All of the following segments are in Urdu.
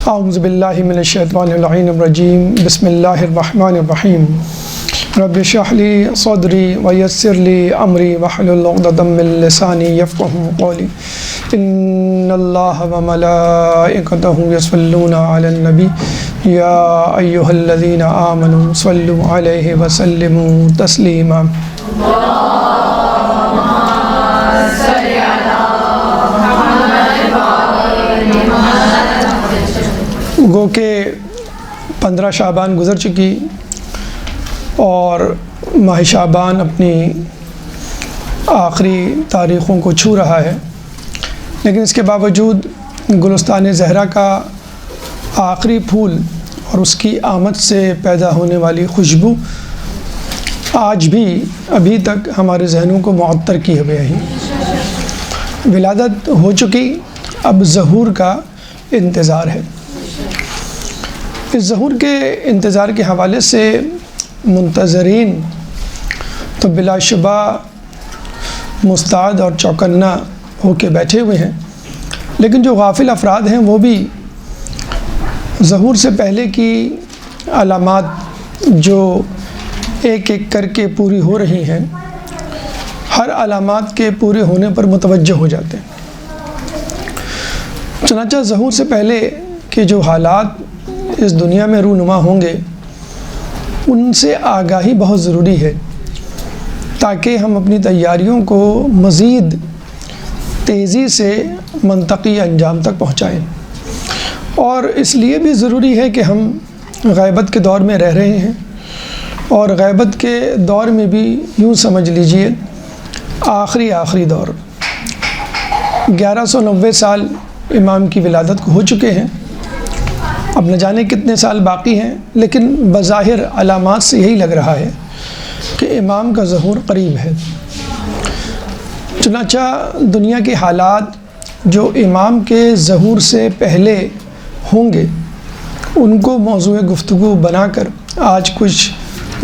اعوذ باللہ من الشیطان اللعین الرجیم بسم اللہ الرحمن الرحیم رب اشرح لی صدری ویسر لی امری واحلل عقدۃ من لسانی یفقهوا قولی ان اللہ وملائکتہ یصلون علی النبی یا ایہا الذین آمنوا صلوا علیہ وسلموا تسلیما۔ گو کہ 15 شعبان گزر چکی اور ماہ شعبان اپنی آخری تاریخوں کو چھو رہا ہے، لیکن اس کے باوجود گلستان زہرا کا آخری پھول اور اس کی آمد سے پیدا ہونے والی خوشبو آج بھی ابھی تک ہمارے ذہنوں کو معطر کیے ہوئے ہیں۔ ولادت ہو چکی، اب ظہور کا انتظار ہے۔ اس ظہور کے انتظار کے حوالے سے منتظرین تو بلا شبہ مستعد اور چوکنا ہو کے بیٹھے ہوئے ہیں، لیکن جو غافل افراد ہیں وہ بھی ظہور سے پہلے کی علامات جو ایک ایک کر کے پوری ہو رہی ہیں، ہر علامات کے پورے ہونے پر متوجہ ہو جاتے ہیں۔ چنانچہ ظہور سے پہلے کے جو حالات اس دنیا میں رونما ہوں گے ان سے آگاہی بہت ضروری ہے، تاکہ ہم اپنی تیاریوں کو مزید تیزی سے منطقی انجام تک پہنچائیں۔ اور اس لیے بھی ضروری ہے کہ ہم غیبت کے دور میں رہ رہے ہیں، اور غیبت کے دور میں بھی یوں سمجھ لیجئے آخری دور 1190 سال امام کی ولادت کو ہو چکے ہیں۔ اب نہ جانے کتنے سال باقی ہیں، لیکن بظاہر علامات سے یہی لگ رہا ہے کہ امام کا ظہور قریب ہے۔ چنانچہ دنیا کے حالات جو امام کے ظہور سے پہلے ہوں گے ان کو موضوع گفتگو بنا کر آج کچھ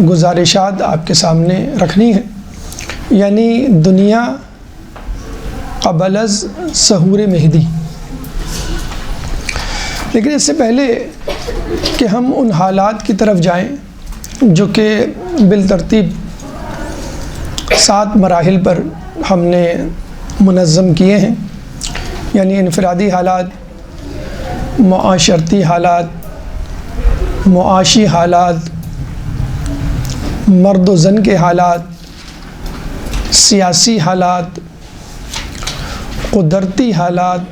گزارشات آپ کے سامنے رکھنی ہے، یعنی دنیا قبل از ظہور مہدی۔ لیکن اس سے پہلے کہ ہم ان حالات کی طرف جائیں جو کہ بالترتیب 7 مراحل پر ہم نے منظم کیے ہیں، یعنی انفرادی حالات، معاشرتی حالات، معاشی حالات، مرد و زن کے حالات، سیاسی حالات، قدرتی حالات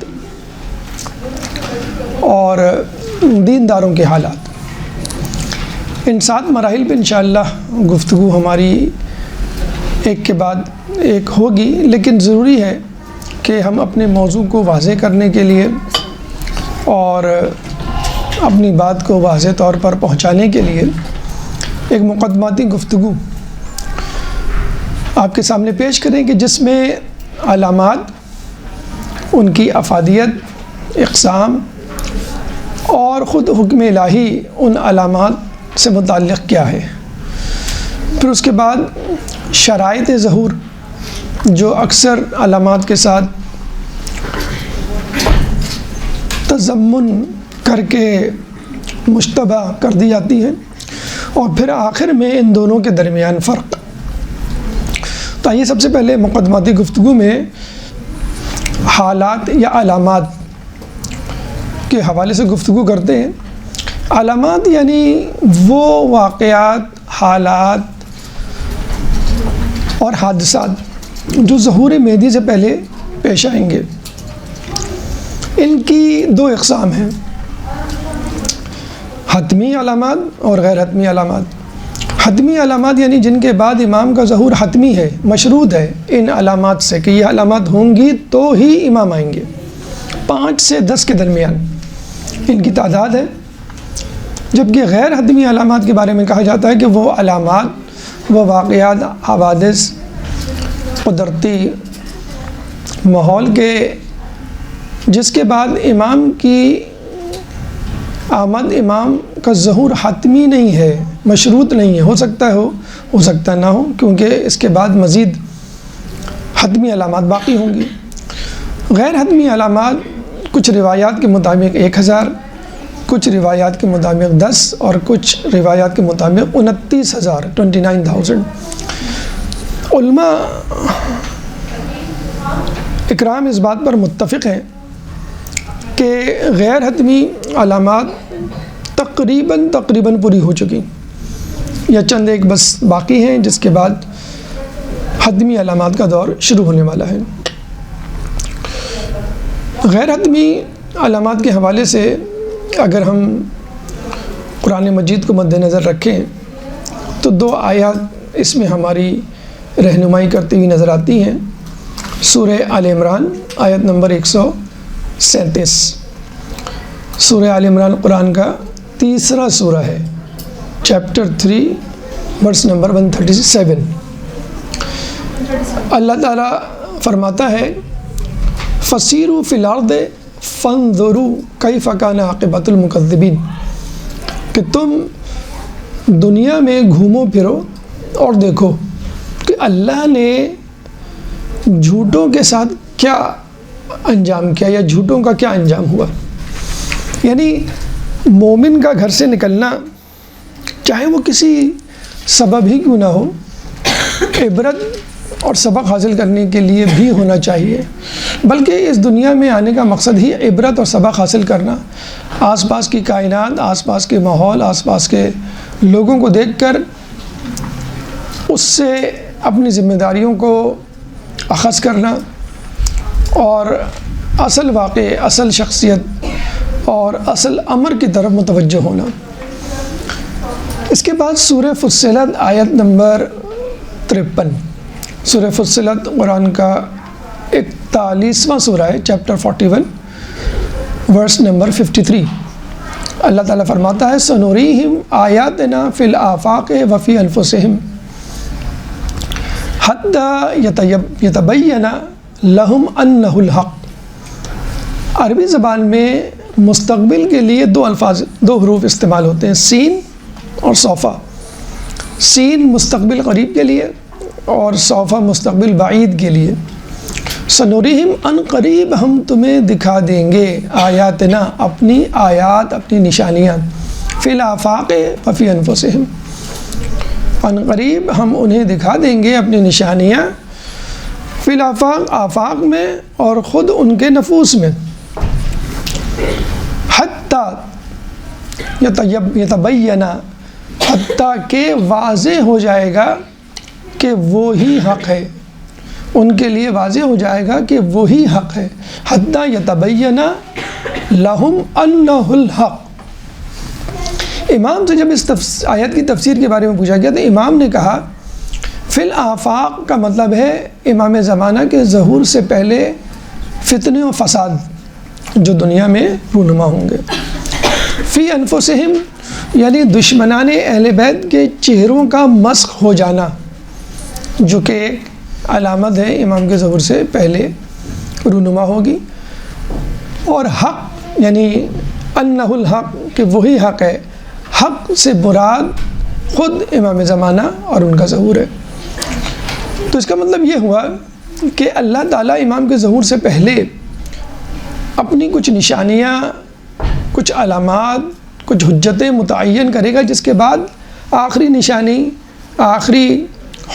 اور دینداروں کے حالات۔ ان 7 مراحل پہ انشاءاللہ گفتگو ہماری ایک کے بعد ایک ہوگی، لیکن ضروری ہے کہ ہم اپنے موضوع کو واضح کرنے کے لیے اور اپنی بات کو واضح طور پر پہنچانے کے لیے ایک مقدماتی گفتگو آپ کے سامنے پیش کریں کہ جس میں علامات، ان کی افادیت، اقسام اور خود حکم الہی ان علامات سے متعلق کیا ہے۔ پھر اس کے بعد شرائط ظہور جو اکثر علامات کے ساتھ تضمن کر کے مشتبہ کر دی جاتی ہیں، اور پھر آخر میں ان دونوں کے درمیان فرق۔ تو آئیے سب سے پہلے مقدماتی گفتگو میں حالات یا علامات کے حوالے سے گفتگو کرتے ہیں۔ علامات یعنی وہ واقعات، حالات اور حادثات جو ظہور مہدی سے پہلے پیش آئیں گے۔ ان کی 2 اقسام ہیں، حتمی علامات اور غیر حتمی علامات۔ حتمی علامات یعنی جن کے بعد امام کا ظہور حتمی ہے، مشروط ہے ان علامات سے کہ یہ علامات ہوں گی تو ہی امام آئیں گے۔ 5 سے 10 کے درمیان ان کی تعداد ہے۔ جبکہ غیر حتمی علامات کے بارے میں کہا جاتا ہے کہ وہ علامات، وہ واقعات، حوادث، قدرتی ماحول کے جس کے بعد امام کی آمد، امام کا ظہور حتمی نہیں ہے، مشروط نہیں ہے، ہو سکتا ہے ہو سکتا نہ ہو، کیونکہ اس کے بعد مزید حتمی علامات باقی ہوں گی۔ غیر حتمی علامات کچھ روایات کے مطابق 1000، کچھ روایات کے مطابق 10 اور کچھ روایات کے مطابق 29,000 29,000۔ علماء اکرام اس بات پر متفق ہیں کہ غیر حتمی علامات تقریباً پوری ہو چکی، یا چند ایک بس باقی ہیں، جس کے بعد حتمی علامات کا دور شروع ہونے والا ہے۔ غیر حتمی علامات کے حوالے سے اگر ہم قرآن مجید کو مد نظر رکھیں تو 2 آیات اس میں ہماری رہنمائی کرتی ہوئی نظر آتی ہیں۔ سورہ آل عمران آیت نمبر 137۔ سورہ آل عمران قرآن کا تیسرا سورہ ہے، چیپٹر 3 ورس نمبر 137۔ اللہ تعالیٰ فرماتا ہے فَسِیرُوا فِی الْأَرْضِ فَانظُرُوا کَیْفَ کَانَ عَاقِبَةُ الْمُکَذِّبِینَ، کہ تم دنیا میں گھومو پھرو اور دیکھو کہ اللہ نے جھوٹوں کے ساتھ کیا انجام کیا، یا جھوٹوں کا کیا انجام ہوا۔ یعنی مومن کا گھر سے نکلنا، چاہے وہ کسی سبب ہی کیوں نہ ہو، عبرت اور سبق حاصل کرنے کے لیے بھی ہونا چاہیے، بلکہ اس دنیا میں آنے کا مقصد ہی عبرت اور سبق حاصل کرنا، آس پاس کی کائنات، آس پاس کے ماحول، آس پاس کے لوگوں کو دیکھ کر اس سے اپنی ذمہ داریوں کو اخذ کرنا اور اصل واقع، اصل شخصیت اور اصل امر کی طرف متوجہ ہونا۔ اس کے بعد سورہ فصلت آیت نمبر 53۔ سورہ فصلت قرآن کا 41واں سورہ ہے، چیپٹر 41 ورس نمبر 53۔ اللہ تعالیٰ فرماتا ہے سنوریہم آیاتنا فی الآفاق وفی انفسہم حتی یتبین لہم انہ الحق۔ عربی زبان میں مستقبل کے لیے 2 حروف استعمال ہوتے ہیں، سین اور صوفہ۔ سین مستقبل قریب کے لیے اور صوفہ مستقبل بعید کے لیے۔ سنوریہم ان قریب ہم تمہیں دکھا دیں گے آیاتنا اپنی آیات، اپنی نشانیاں، فی الآفاق وفی انفسہم، ان قریب ہم انہیں دکھا دیں گے اپنی نشانیاں، فی الآفاق آفاق میں اور خود ان کے نفوس میں، حتیٰ یتبین، حتیٰ کہ واضح ہو جائے گا کہ وہی حق ہے، ان کے لیے واضح ہو جائے گا کہ وہی حق ہے۔ حتیٰ یتبین لہم انہ الحق۔ امام سے جب اس آیت کی تفسیر کے بارے میں پوچھا گیا تو امام نے کہا فی الآفاق کا مطلب ہے امام زمانہ کے ظہور سے پہلے فتنے و فساد جو دنیا میں رونما ہوں گے۔ فی انفسہم یعنی دشمنان اہل بیت کے چہروں کا مسخ ہو جانا، جو کہ ایک علامت ہے امام کے ظہور سے پہلے رونما ہوگی۔ اور حق یعنی انہ الحق کہ وہی حق ہے، حق سے مراد خود امام زمانہ اور ان کا ظہور ہے۔ تو اس کا مطلب یہ ہوا کہ اللہ تعالیٰ امام کے ظہور سے پہلے اپنی کچھ نشانیاں، کچھ علامات، کچھ حجتیں متعین کرے گا، جس کے بعد آخری نشانی، آخری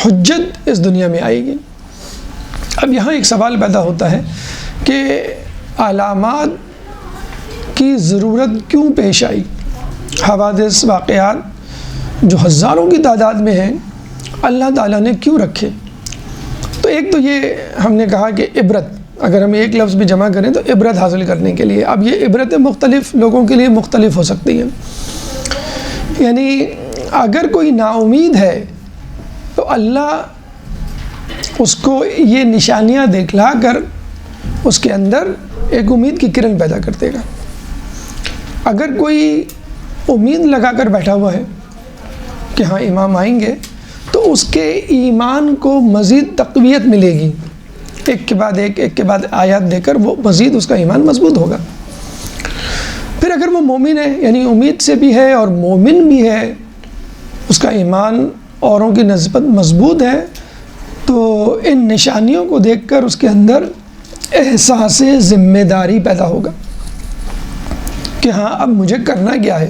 حجت اس دنیا میں آئے گی۔ اب یہاں ایک سوال پیدا ہوتا ہے کہ علامات کی ضرورت کیوں پیش آئی؟ حوادث، واقعات جو ہزاروں کی تعداد میں ہیں، اللہ تعالیٰ نے کیوں رکھے؟ تو ایک تو یہ ہم نے کہا کہ عبرت، اگر ہم ایک لفظ بھی جمع کریں تو عبرت حاصل کرنے کے لیے۔ اب یہ عبرتیں مختلف لوگوں کے لیے مختلف ہو سکتی ہیں، یعنی اگر کوئی نا امید ہے تو اللہ اس کو یہ نشانیاں دکھلا کر اس کے اندر ایک امید کی کرن پیدا کر دے گا۔ اگر کوئی امید لگا کر بیٹھا ہوا ہے کہ ہاں امام آئیں گے، تو اس کے ایمان کو مزید تقویت ملے گی، ایک کے بعد ایک کے بعد آیات دے کر وہ مزید اس کا ایمان مضبوط ہوگا۔ پھر اگر وہ مومن ہے، یعنی امید سے بھی ہے اور مومن بھی ہے، اس کا ایمان اوروں کی نسبت مضبوط ہے، تو ان نشانیوں کو دیکھ کر اس کے اندر احساس ذمہ داری پیدا ہوگا کہ ہاں اب مجھے کرنا کیا ہے،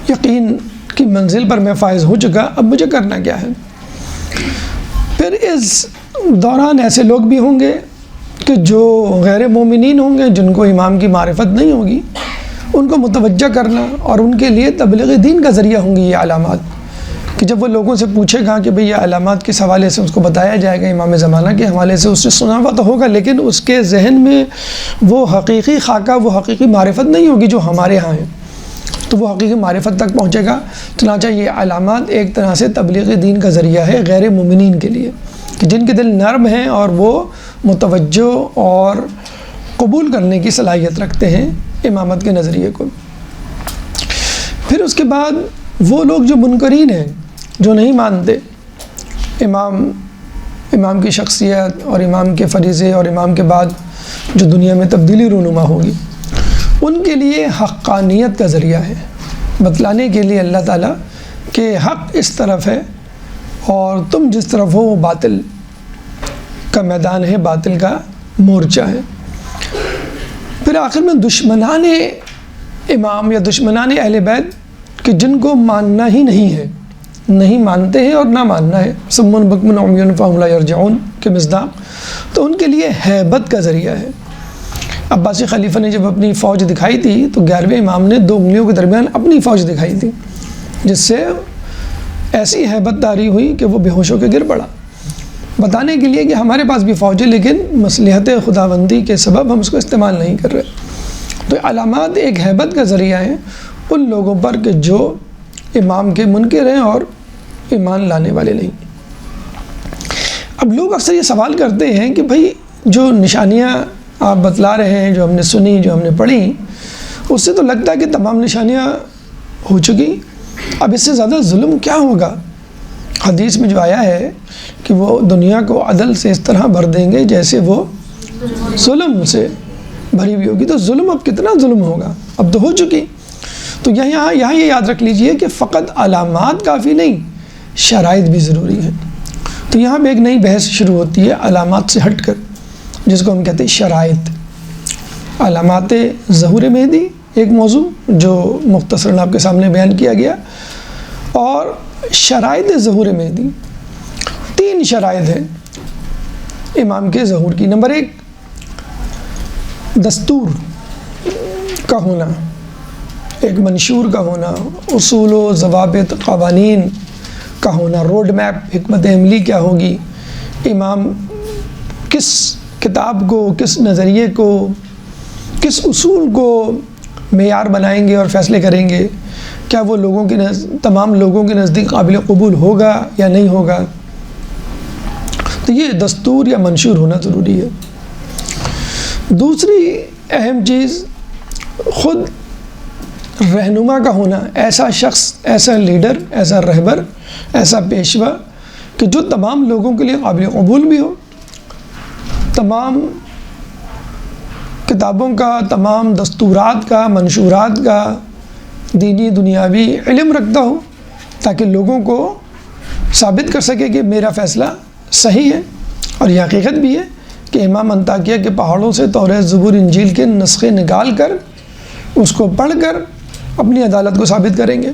یقین کی منزل پر میں فائز ہو چکا، اب مجھے کرنا کیا ہے۔ پھر اس دوران ایسے لوگ بھی ہوں گے کہ جو غیر مومنین ہوں گے، جن کو امام کی معرفت نہیں ہوگی، ان کو متوجہ کرنا اور ان کے لیے تبلیغ دین کا ذریعہ ہوں گی یہ علامات، کہ جب وہ لوگوں سے پوچھے گا کہ بھئی یہ علامات کس حوالے سے اس کو بتایا جائے گا، امام زمانہ کے حوالے سے اس سے سنا ہوا تو ہوگا، لیکن اس کے ذہن میں وہ حقیقی خاکہ، وہ حقیقی معرفت نہیں ہوگی جو ہمارے ہاں ہے، تو وہ حقیقی معرفت تک پہنچے گا۔ چنانچہ یہ علامات ایک طرح سے تبلیغ دین کا ذریعہ ہے غیر مومنین کے لیے، کہ جن کے دل نرم ہیں اور وہ متوجہ اور قبول کرنے کی صلاحیت رکھتے ہیں امامت کے نظریے کو۔ پھر اس کے بعد وہ لوگ جو منکرین ہیں، جو نہیں مانتے امام کی شخصیت اور امام کے فریضے اور امام کے بعد جو دنیا میں تبدیلی رونما ہوگی، ان کے لیے حقانیت کا ذریعہ ہے، بتلانے کے لیے اللہ تعالیٰ کہ حق اس طرف ہے اور تم جس طرف ہو وہ باطل کا میدان ہے، باطل کا مورچہ ہے۔ پھر آخر میں دشمنان امام یا دشمنان اہل بیت کہ جن کو ماننا ہی نہیں ہے، نہیں مانتے ہیں اور نہ ماننا ہے، صم بکم عمی فہم لا یرجعون کے مصداق، تو ان کے لیے ہیبت کا ذریعہ ہے۔ عباسی خلیفہ نے جب اپنی فوج دکھائی تھی تو 11ویں امام نے 2 انگلیوں کے درمیان اپنی فوج دکھائی تھی، جس سے ایسی ہیبت طاری ہوئی کہ وہ بے ہوش ہو کے گر پڑا، بتانے کے لیے کہ ہمارے پاس بھی فوج ہے لیکن مصلحت خداوندی کے سبب ہم اس کو استعمال نہیں کر رہے۔ تو علامات ایک ہیبت کا ذریعہ ہیں ان لوگوں پر کہ جو امام کے منکر ہیں اور ایمان لانے والے نہیں۔ اب لوگ اکثر یہ سوال کرتے ہیں کہ بھائی جو نشانیاں آپ بتلا رہے ہیں، جو ہم نے سنی، جو ہم نے پڑھی، اس سے تو لگتا ہے کہ تمام نشانیاں ہو چکی، اب اس سے زیادہ ظلم کیا ہوگا؟ حدیث میں جو آیا ہے کہ وہ دنیا کو عدل سے اس طرح بھر دیں گے جیسے وہ ظلم سے بھری ہوئی ہوگی، تو ظلم اب کتنا ظلم ہوگا؟ اب تو ہو چکی۔ تو یہاں یہ یاد رکھ لیجئے کہ فقط علامات کافی نہیں، شرائط بھی ضروری ہے۔ تو یہاں پہ ایک نئی بحث شروع ہوتی ہے علامات سے ہٹ کر، جس کو ہم کہتے ہیں شرائط۔ علامات ظہور مہدی ایک موضوع جو مختصراً آپ کے سامنے بیان کیا گیا، اور شرائط ظہور مہدی۔ 3 شرائط ہیں امام کے ظہور کی۔ نمبر 1، دستور کا ہونا، ایک منشور کا ہونا، اصول و ضوابط، قوانین کا ہونا، روڈ میپ، حکمت عملی کیا ہوگی، امام کس کتاب کو، کس نظریے کو، کس اصول کو معیار بنائیں گے اور فیصلے کریں گے، کیا وہ تمام لوگوں کے نزدیک قابل قبول ہوگا یا نہیں ہوگا۔ تو یہ دستور یا منشور ہونا ضروری ہے۔ دوسری اہم چیز خود رہنما کا ہونا، ایسا شخص، ایسا لیڈر، ایسا رہبر، ایسا پیشوا کہ جو تمام لوگوں کے لیے قابل قبول بھی ہو، تمام کتابوں کا، تمام دستورات کا، منشورات کا دینی دنیاوی علم رکھتا ہو، تاکہ لوگوں کو ثابت کر سکے کہ میرا فیصلہ صحیح ہے۔ اور یہ حقیقت بھی ہے کہ امام انطاکیہ کے پہاڑوں سے توریت، زبور، انجیل کے نسخے نکال کر اس کو پڑھ کر اپنی عدالت کو ثابت کریں گے،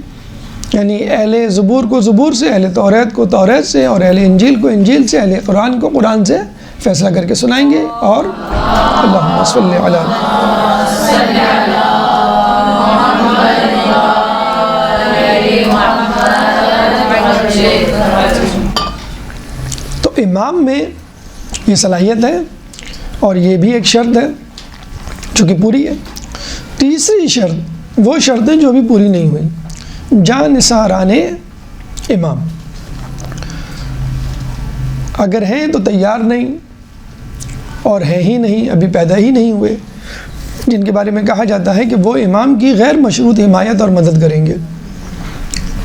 یعنی اہل زبور کو زبور سے، اہل توریت کو توریت سے، اور اہل انجیل کو انجیل سے، اہل قرآن کو قرآن سے فیصلہ کر کے سنائیں گے۔ اور اللہم صلی علی تو امام میں یہ صلاحیت ہے، اور یہ بھی ایک شرط ہے جو کہ پوری ہے۔ تیسری شرط وہ شرطیں جو ابھی پوری نہیں ہوئی، جانثاران امام اگر ہیں تو تیار نہیں، اور ہیں ہی نہیں، ابھی پیدا ہی نہیں ہوئے، جن کے بارے میں کہا جاتا ہے کہ وہ امام کی غیر مشروط حمایت اور مدد کریں گے،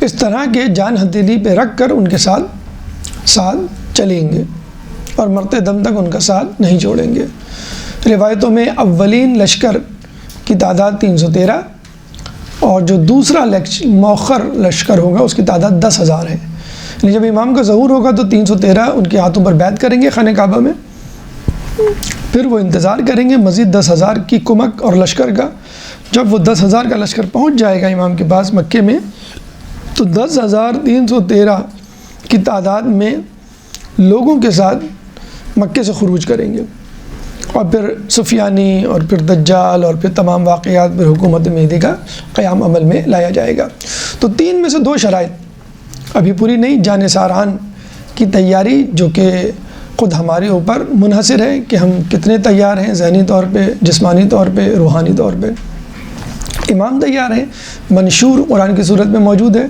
اس طرح کے جان ہتھیلی پہ رکھ کر ان کے ساتھ چلیں گے اور مرتے دم تک ان کا ساتھ نہیں چھوڑیں گے۔ روایتوں میں اولین لشکر کی تعداد 313 اور جو دوسرا مؤخر لشکر ہوگا اس کی تعداد 10,000 ہے۔ یعنی جب امام کا ظہور ہوگا تو 313 ان کے ہاتھوں پر بیعت کریں گے خانہ کعبہ میں، پھر وہ انتظار کریں گے مزید 10,000 کی کمک اور لشکر کا، جب وہ 10,000 کا لشکر پہنچ جائے گا امام کے پاس مکے میں، تو 10,313 کی تعداد میں لوگوں کے ساتھ مکے سے خروج کریں گے، اور پھر سفیانی اور پھر دجال اور پھر تمام واقعات، پھر حکومت مہدی کا قیام عمل میں لایا جائے گا۔ تو 3 میں سے 2 شرائط ابھی پوری نہیں۔ جانثاران کی تیاری جو کہ خود ہمارے اوپر منحصر ہے کہ ہم کتنے تیار ہیں، ذہنی طور پہ، جسمانی طور پہ، روحانی طور پہ۔ امام تیار ہیں، منشور قرآن کی صورت میں موجود ہے۔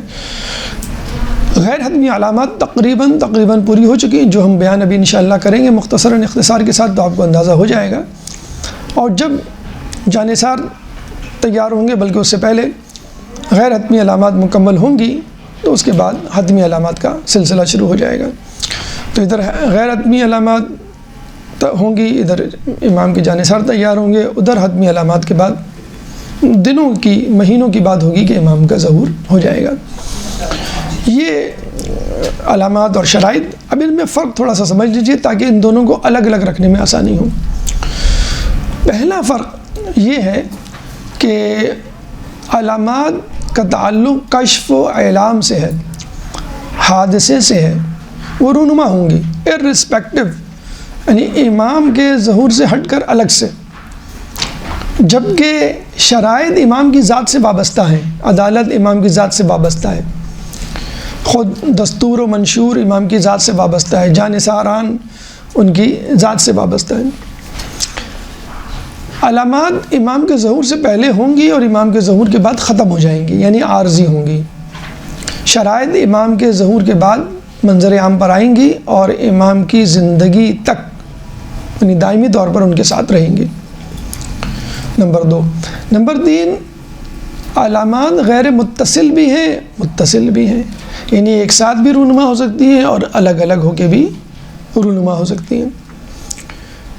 غیر حتمی علامات تقریباً پوری ہو چکی ہیں، جو ہم بیان ابھی انشاءاللہ کریں گے مختصراً اختصار کے ساتھ، تو آپ کو اندازہ ہو جائے گا۔ اور جب جانثار تیار ہوں گے، بلکہ اس سے پہلے غیر حتمی علامات مکمل ہوں گی، تو اس کے بعد حتمی علامات کا سلسلہ شروع ہو جائے گا۔ تو ادھر غیر حتمی علامات ہوں گی، ادھر امام کے جانثار تیار ہوں گے، ادھر حتمی علامات کے بعد دنوں کی، مہینوں کی بات ہوگی کہ امام کا ظہور ہو جائے گا۔ یہ علامات اور شرائط، اب ان میں فرق تھوڑا سا سمجھ لیجیے تاکہ ان دونوں کو الگ الگ رکھنے میں آسانی ہو۔ پہلا فرق یہ ہے کہ علامات کا تعلق کشف و اعلام سے ہے، حادثے سے ہے، وہ رونما ہوں گی irrespective، یعنی امام کے ظہور سے ہٹ کر الگ سے، جبکہ شرائط امام کی ذات سے وابستہ ہیں، عدالت امام کی ذات سے وابستہ ہے، خود دستور و منشور امام کی ذات سے وابستہ ہے، جانثاران ان کی ذات سے وابستہ ہیں۔ علامات امام کے ظہور سے پہلے ہوں گی اور امام کے ظہور کے بعد ختم ہو جائیں گی، یعنی عارضی ہوں گی۔ شرائط امام کے ظہور کے بعد منظر عام پر آئیں گی اور امام کی زندگی تک، یعنی دائمی طور پر ان کے ساتھ رہیں گی۔ نمبر 2۔ نمبر 3، علامات غیر متصل بھی ہیں، متصل بھی ہیں، یعنی ایک ساتھ بھی رونما ہو سکتی ہیں اور الگ الگ ہو کے بھی رونما ہو سکتی ہیں،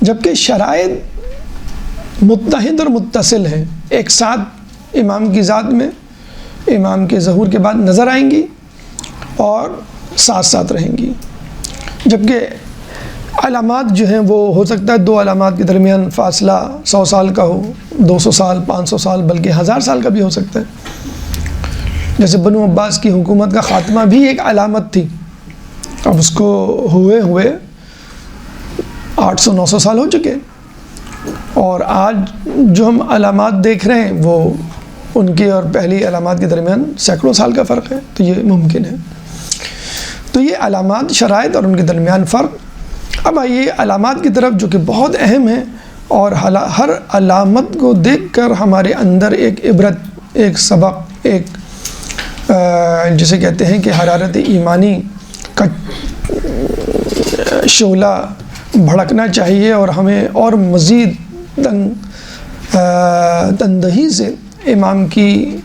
جبکہ شرائط متحد اور متصل ہیں، ایک ساتھ امام کی ذات میں امام کے ظہور کے بعد نظر آئیں گی اور ساتھ ساتھ رہیں گی، جبکہ علامات جو ہیں وہ ہو سکتا ہے 2 علامات کے درمیان فاصلہ 100 سال کا ہو، 200 سال، 500 سال، بلکہ 1000 سال کا بھی ہو سکتا ہے۔ جیسے بنو عباس کی حکومت کا خاتمہ بھی ایک علامت تھی، اب اس کو ہوئے 800-900 سال ہو چکے، اور آج جو ہم علامات دیکھ رہے ہیں وہ ان کے اور پہلی علامات کے درمیان سینکڑوں سال کا فرق ہے، تو یہ ممکن ہے۔ تو یہ علامات، شرائط اور ان کے درمیان فرق۔ اب آئیے علامات کی طرف، جو کہ بہت اہم ہے، اور ہر علامت کو دیکھ کر ہمارے اندر ایک عبرت، ایک سبق، ایک جسے کہتے ہیں کہ حرارت ایمانی کا شعلہ بھڑکنا چاہیے، اور ہمیں اور مزید تندہی سے امام کی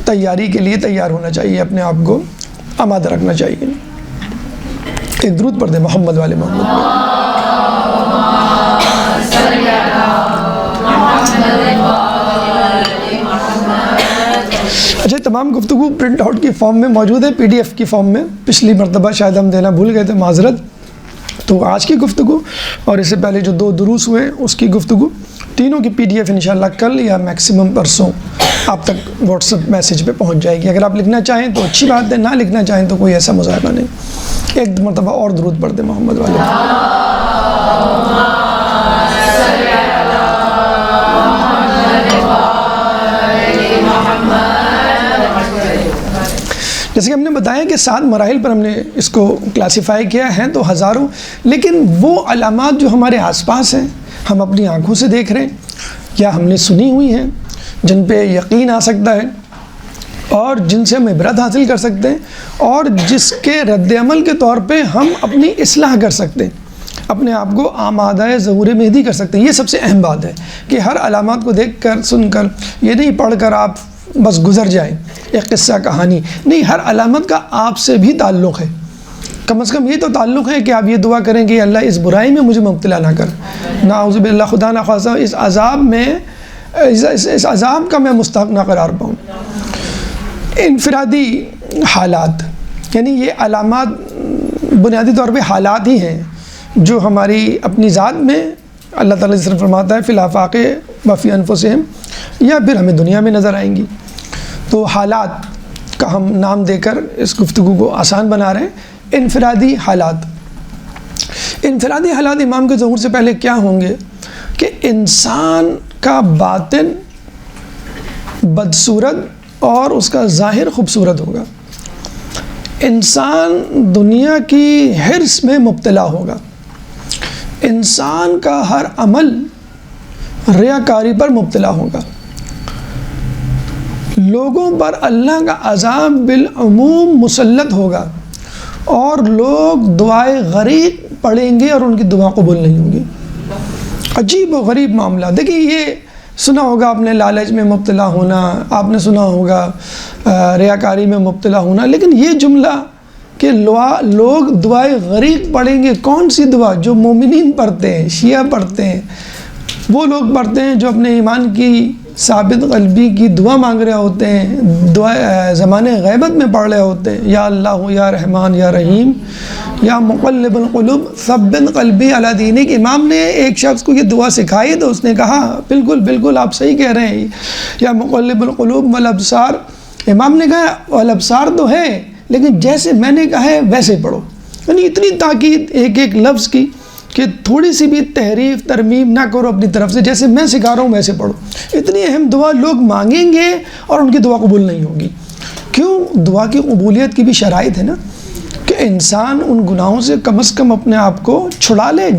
تیاری کے لیے تیار ہونا چاہیے، اپنے آپ کو آمادہ رکھنا چاہیے۔ ایک درود پڑھ دیں محمد والے محمد میں۔ اچھا، تمام گفتگو پرنٹ آؤٹ کی فارم میں موجود ہے، PDF کی فارم میں، پچھلی مرتبہ شاید ہم دینا بھول گئے تھے، معذرت۔ تو آج کی گفتگو اور اس سے پہلے جو 2 دروس ہوئے اس کی گفتگو، تینوں کی PDF انشاءاللہ کل یا میکسیمم پرسوں آپ تک واٹس ایپ میسیج پہ پہنچ جائے گی۔ اگر آپ لکھنا چاہیں تو اچھی بات ہے، نہ لکھنا چاہیں تو کوئی ایسا مذاہبہ نہیں۔ ایک مرتبہ اور درود پڑھ دیں محمد والے۔ جیسے کہ ہم نے بتایا کہ 7 مراحل پر ہم نے اس کو کلاسیفائی کیا ہے، تو ہزاروں، لیکن وہ علامات جو ہمارے آس پاس ہیں، ہم اپنی آنکھوں سے دیکھ رہے ہیں یا ہم نے سنی ہوئی ہیں، جن پہ یقین آ سکتا ہے اور جن سے ہم عبرت حاصل کر سکتے ہیں، اور جس کے رد عمل کے طور پہ ہم اپنی اصلاح کر سکتے ہیں، اپنے آپ کو آمادہ ظہور مہدی کر سکتے ہیں۔ یہ سب سے اہم بات ہے کہ ہر علامات کو دیکھ کر، سن کر، یہ نہیں پڑھ کر آپ بس گزر جائیں ایک قصہ کہانی، نہیں، ہر علامت کا آپ سے بھی تعلق ہے۔ کم از کم یہ تو تعلق ہے کہ آپ یہ دعا کریں کہ اللہ اس برائی میں مجھے مبتلا نہ کر، نعوذ باللہ، خدا نہ خواستہ اس عذاب میں، اس عذاب کا میں مستحق نہ قرار پاؤں۔ انفرادی حالات، یعنی یہ علامات بنیادی طور پہ حالات ہی ہیں جو ہماری اپنی ذات میں اللہ تعالیٰ جس طرح فرماتا ہے فی الآفاق وفی انفسہم، یا پھر ہمیں دنیا میں نظر آئیں گی۔ تو حالات کا ہم نام دے کر اس گفتگو کو آسان بنا رہے ہیں۔ انفرادی حالات، انفرادی حالات امام کے ظہور سے پہلے کیا ہوں گے کہ انسان کا باطن بدصورت اور اس کا ظاہر خوبصورت ہوگا۔ انسان دنیا کی حرص میں مبتلا ہوگا، انسان کا ہر عمل ریاکاری پر مبتلا ہوگا، لوگوں پر اللہ کا عذاب بالعموم مسلط ہوگا، اور لوگ دعائے غریق پڑھیں گے اور ان کی دعا قبول نہیں ہوگی۔ عجیب و غریب معاملہ۔ دیکھیے، یہ سنا ہوگا آپ نے لالچ میں مبتلا ہونا، آپ نے سنا ہوگا ریاکاری میں مبتلا ہونا، لیکن یہ جملہ کہ لوگ دعائے غریق پڑھیں گے، کون سی دعا؟ جو مومنین پڑھتے ہیں، شیعہ پڑھتے ہیں، وہ لوگ پڑھتے ہیں جو اپنے ایمان کی ثابت قلبی کی دعا مانگ رہے ہوتے ہیں، دعا زمانے غیبت میں پڑھ رہے ہوتے ہیں، یا اللہ یا رحمان یا رحیم یا مقلب القلوب ثبت قلبی علی دینک۔ امام نے ایک شخص کو یہ دعا سکھائی تو اس نے کہا بالکل بالکل آپ صحیح کہہ رہے ہیں، یا مقلب القلوب والابصار۔ امام نے کہا والابصار تو ہے، لیکن جیسے میں نے کہا ہے ویسے پڑھو۔ یعنی اتنی تاکید ایک ایک لفظ کی کہ تھوڑی سی بھی تحریف ترمیم نہ کرو اپنی طرف سے، جیسے میں سکھا رہا ہوں ویسے پڑھو۔ اتنی اہم دعا لوگ مانگیں گے اور ان کی دعا قبول نہیں ہوگی۔ کیوں؟ دعا کی قبولیت کی بھی شرائط ہے نا، کہ انسان ان گناہوں سے کم از کم اپنے آپ کو چھڑا لے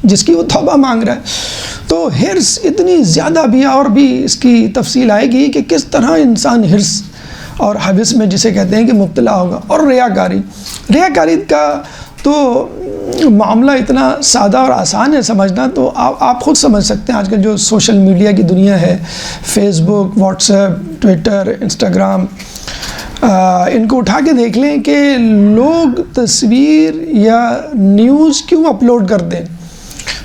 جس کی وہ توبہ مانگ رہا ہے۔ تو حرص اتنی زیادہ بھی، اور بھی اس کی تفصیل آئے گی کہ کس طرح انسان حرص اور حوث میں جسے کہتے ہیں کہ مبتلا ہوگا۔ اور ریاکاری کا تو معاملہ اتنا سادہ اور آسان ہے سمجھنا، تو آپ خود سمجھ سکتے ہیں۔ آج کل جو سوشل میڈیا کی دنیا ہے، فیس بک، واٹس ایپ، ٹویٹر، انسٹاگرام، ان کو اٹھا کے دیکھ لیں کہ لوگ تصویر یا نیوز کیوں اپلوڈ کرتے ہیں؟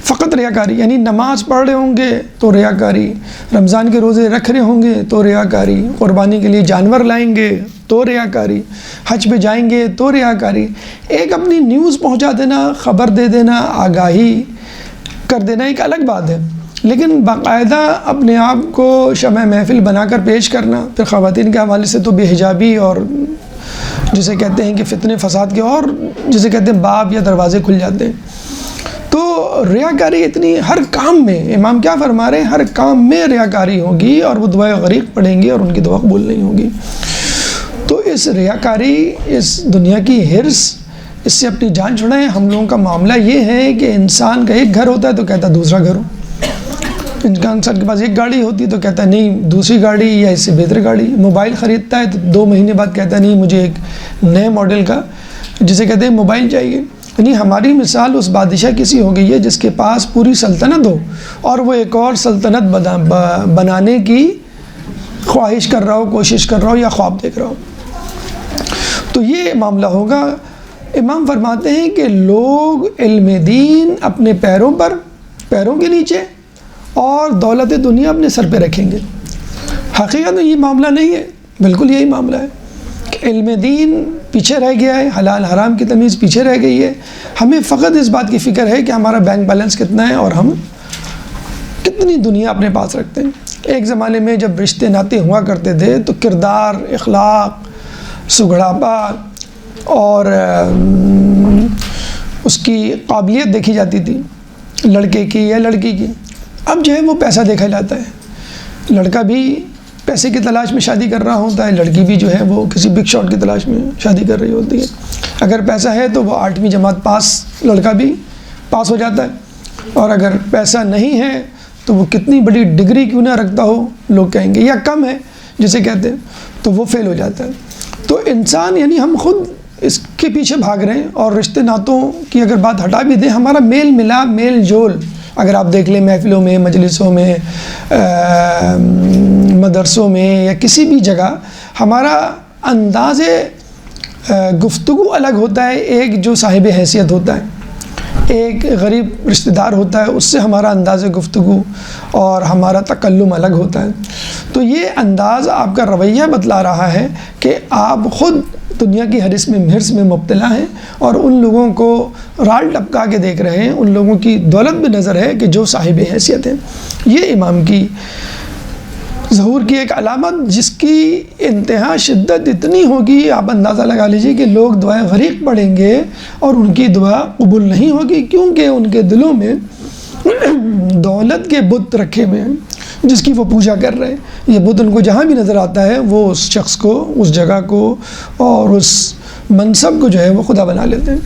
فقط ریاکاری، یعنی نماز پڑھ رہے ہوں گے تو ریاکاری، رمضان کے روزے رکھ رہے ہوں گے تو ریاکاری، قربانی کے لیے جانور لائیں گے تو ریاکاری، حج پہ جائیں گے تو ریاکاری۔ ایک اپنی نیوز پہنچا دینا، خبر دے دینا، آگاہی کر دینا ایک الگ بات ہے، لیکن باقاعدہ اپنے آپ کو شمع محفل بنا کر پیش کرنا، پھر خواتین کے حوالے سے تو بے حجابی اور جسے کہتے ہیں کہ فتنے فساد کے اور جسے کہتے ہیں باب یا دروازے کھل جاتے ہیں۔ تو ریاکاری اتنی ہر کام میں، امام کیا فرما رہے ہیں، ہر کام میں ریاکاری ہوگی اور وہ دعائے غریق پڑھیں گے اور ان کی دعا قبول نہیں ہوگی۔ تو اس ریاکاری، اس دنیا کی حرص، اس سے اپنی جان چھڑائیں۔ ہم لوگوں کا معاملہ یہ ہے کہ انسان کا ایک گھر ہوتا ہے تو کہتا ہے دوسرا گھر ہو، انسان کے پاس ایک گاڑی ہوتی ہے تو کہتا ہے نہیں دوسری گاڑی یا اس سے بہتر گاڑی، موبائل خریدتا ہے تو 2 مہینے بعد کہتا ہے نہیں مجھے ایک نئے ماڈل کا جسے کہتے ہیں موبائل چاہیے۔ یعنی ہماری مثال اس بادشاہ کسی ہو گئی ہے جس کے پاس پوری سلطنت ہو اور وہ ایک اور سلطنت بنانے کی خواہش کر رہا ہو، کوشش کر رہا ہو یا خواب دیکھ رہا ہو۔ تو یہ معاملہ ہوگا۔ امام فرماتے ہیں کہ لوگ علم دین اپنے پیروں کے نیچے اور دولت دنیا اپنے سر پہ رکھیں گے۔ حقیقت میں یہ معاملہ نہیں ہے، بالکل یہی معاملہ ہے کہ علم دین پیچھے رہ گیا ہے، حلال حرام کی تمیز پیچھے رہ گئی ہے۔ ہمیں فقط اس بات کی فکر ہے کہ ہمارا بینک بیلنس کتنا ہے اور ہم کتنی دنیا اپنے پاس رکھتے ہیں۔ ایک زمانے میں جب رشتے ناطے ہوا کرتے تھے تو کردار، اخلاق، سگڑاپا اور اس کی قابلیت دیکھی جاتی تھی لڑکے کی یا لڑکی کی۔ اب جو ہے وہ پیسہ دیکھا جاتا ہے، لڑکا بھی پیسے کی تلاش میں شادی کر رہا ہوتا ہے، لڑکی بھی جو ہے وہ کسی بگ شاٹ کی تلاش میں شادی کر رہی ہوتی ہے۔ اگر پیسہ ہے تو وہ 8ویں جماعت پاس لڑکا بھی پاس ہو جاتا ہے، اور اگر پیسہ نہیں ہے تو وہ کتنی بڑی ڈگری کیوں نہ رکھتا ہو لوگ کہیں گے، یا کم ہے جسے کہتے ہیں تو وہ فیل ہو جاتا ہے۔ تو انسان یعنی ہم خود اس کے پیچھے بھاگ رہے ہیں، اور رشتے ناتوں کی اگر بات ہٹا بھی دیں، ہمارا میل ملاپ، میل جول اگر آپ دیکھ لیں محفلوں میں، مجلسوں میں، مدرسوں میں یا کسی بھی جگہ، ہمارا انداز گفتگو الگ ہوتا ہے۔ ایک جو صاحب حیثیت ہوتا ہے، ایک غریب رشتہ دار ہوتا ہے، اس سے ہمارا انداز گفتگو اور ہمارا تکلم الگ ہوتا ہے۔ تو یہ انداز آپ کا رویہ بتلا رہا ہے کہ آپ خود دنیا کی حرص میں مبتلا ہیں اور ان لوگوں کو رال ٹپکا کے دیکھ رہے ہیں، ان لوگوں کی دولت بھی نظر ہے کہ جو صاحب حیثیت ہیں۔ یہ امام کی ظہور کی ایک علامت، جس کی انتہا شدت اتنی ہوگی، آپ اندازہ لگا لیجیے کہ لوگ دعائیں غریق پڑھیں گے اور ان کی دعا قبول نہیں ہوگی، کیونکہ ان کے دلوں میں دولت کے بت رکھے ہوئے ہیں جس کی وہ پوجا کر رہے ہیں۔ یہ بت ان کو جہاں بھی نظر آتا ہے وہ اس شخص کو، اس جگہ کو اور اس منصب کو جو ہے وہ خدا بنا لیتے ہیں۔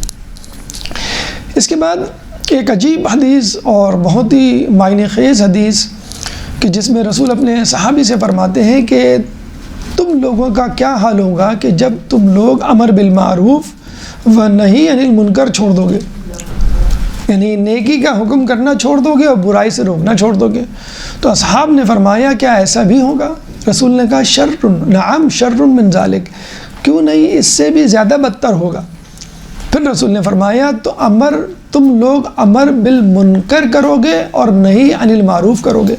اس کے بعد ایک عجیب حدیث اور بہت ہی معنی خیز حدیث کہ جس میں رسول اپنے صحابی سے فرماتے ہیں کہ تم لوگوں کا کیا حال ہوگا کہ جب تم لوگ امر بالمعروف و نہی عن المنکر چھوڑ دو گے، یعنی نیکی کا حکم کرنا چھوڑ دو گے اور برائی سے روکنا چھوڑ دو گے۔ تو اصحاب نے فرمایا کیا ایسا بھی ہوگا؟ رسول نے کہا شر، نعم شر من ذالک، کیوں نہیں، اس سے بھی زیادہ بدتر ہوگا۔ پھر رسول نے فرمایا تو تم لوگ امر بالمنکر کرو گے اور نہی عن المعروف کرو گے،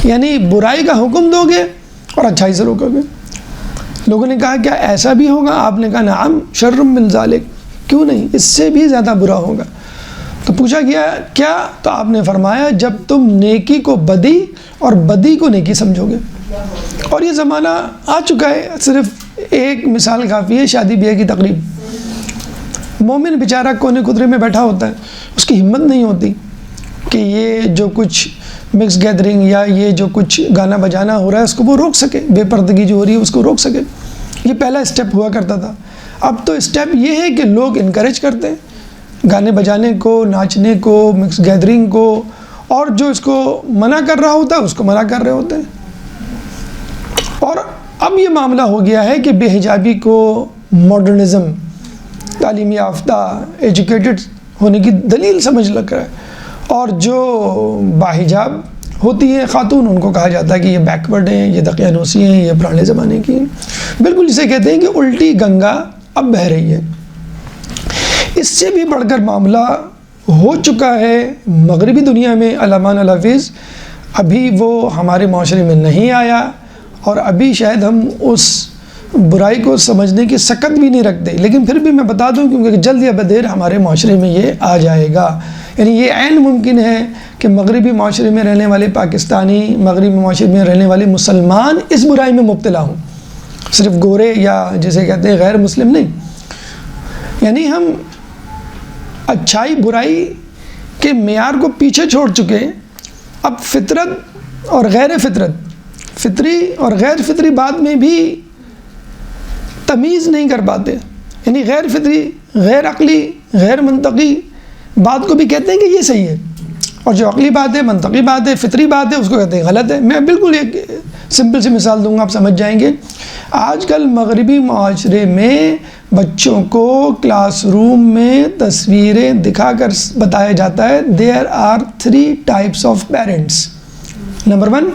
یعنی برائی کا حکم دو گے اور اچھائی سے روکو گے۔ لوگوں نے کہا کیا ایسا بھی ہوگا؟ آپ نے کہا نعم شر من ذالک، کیوں نہیں، اس سے بھی زیادہ برا ہوگا۔ تو پوچھا گیا کیا؟ تو آپ نے فرمایا جب تم نیکی کو بدی اور بدی کو نیکی سمجھو گے۔ اور یہ زمانہ آ چکا ہے، صرف ایک مثال کافی ہے، شادی بیاہ کی تقریب، مومن بیچارہ کونے خدرے میں بیٹھا ہوتا ہے، اس کی ہمت نہیں ہوتی کہ یہ جو کچھ مکس گیدرنگ یا یہ جو کچھ گانا بجانا ہو رہا ہے اس کو وہ روک سکے، بے پردگی جو ہو رہی ہے اس کو روک سکے۔ یہ پہلا اسٹیپ ہوا کرتا تھا۔ اب تو اسٹیپ یہ ہے کہ لوگ انکریج کرتے ہیں گانے بجانے کو، ناچنے کو، مکس گیدرنگ کو، اور جو اس کو منع کر رہا ہوتا ہے اس کو منع کر رہے ہوتے ہیں۔ اور اب یہ معاملہ ہو گیا ہے کہ بے حجابی کو ماڈرنزم، تعلیم یافتہ، ایجوکیٹڈ ہونے کی دلیل سمجھ لگ رہا ہے، اور جو باحجاب ہوتی ہیں خاتون ان کو کہا جاتا ہے کہ یہ بیکورڈ ہیں، یہ دقیانوسی ہیں، یہ پرانے زمانے کی ہیں۔ بالکل اسے کہتے ہیں کہ الٹی گنگا اب بہہ رہی ہے۔ اس سے بھی بڑھ کر معاملہ ہو چکا ہے مغربی دنیا میں، علمان الحفیظ، ابھی وہ ہمارے معاشرے میں نہیں آیا اور ابھی شاید ہم اس برائی کو سمجھنے کی سکت بھی نہیں رکھتے، لیکن پھر بھی میں بتا دوں کیونکہ جلد یا بدیر ہمارے معاشرے میں یہ آ جائے گا۔ یعنی یہ عین ممکن ہے کہ مغربی معاشرے میں رہنے والے پاکستانی، مغربی معاشرے میں رہنے والے مسلمان اس برائی میں مبتلا ہوں، صرف گورے یا جسے کہتے ہیں غیر مسلم نہیں۔ یعنی ہم اچھائی برائی کے معیار کو پیچھے چھوڑ چکے ہیں، اب فطرت اور غیر فطرت، فطری اور غیر فطری بات میں بھی تمیز نہیں کر پاتے، یعنی غیر فطری، غیر عقلی، غیر منطقی بات کو بھی کہتے ہیں کہ یہ صحیح ہے، اور جو عقلی بات ہے، منطقی بات ہے، فطری بات ہے اس کو کہتے ہیں غلط ہے۔ میں بالکل ایک سمپل سی مثال دوں گا، آپ سمجھ جائیں گے۔ آج کل مغربی معاشرے میں بچوں کو کلاس روم میں تصویریں دکھا کر بتایا جاتا ہے there are 3 types of parents. Number 1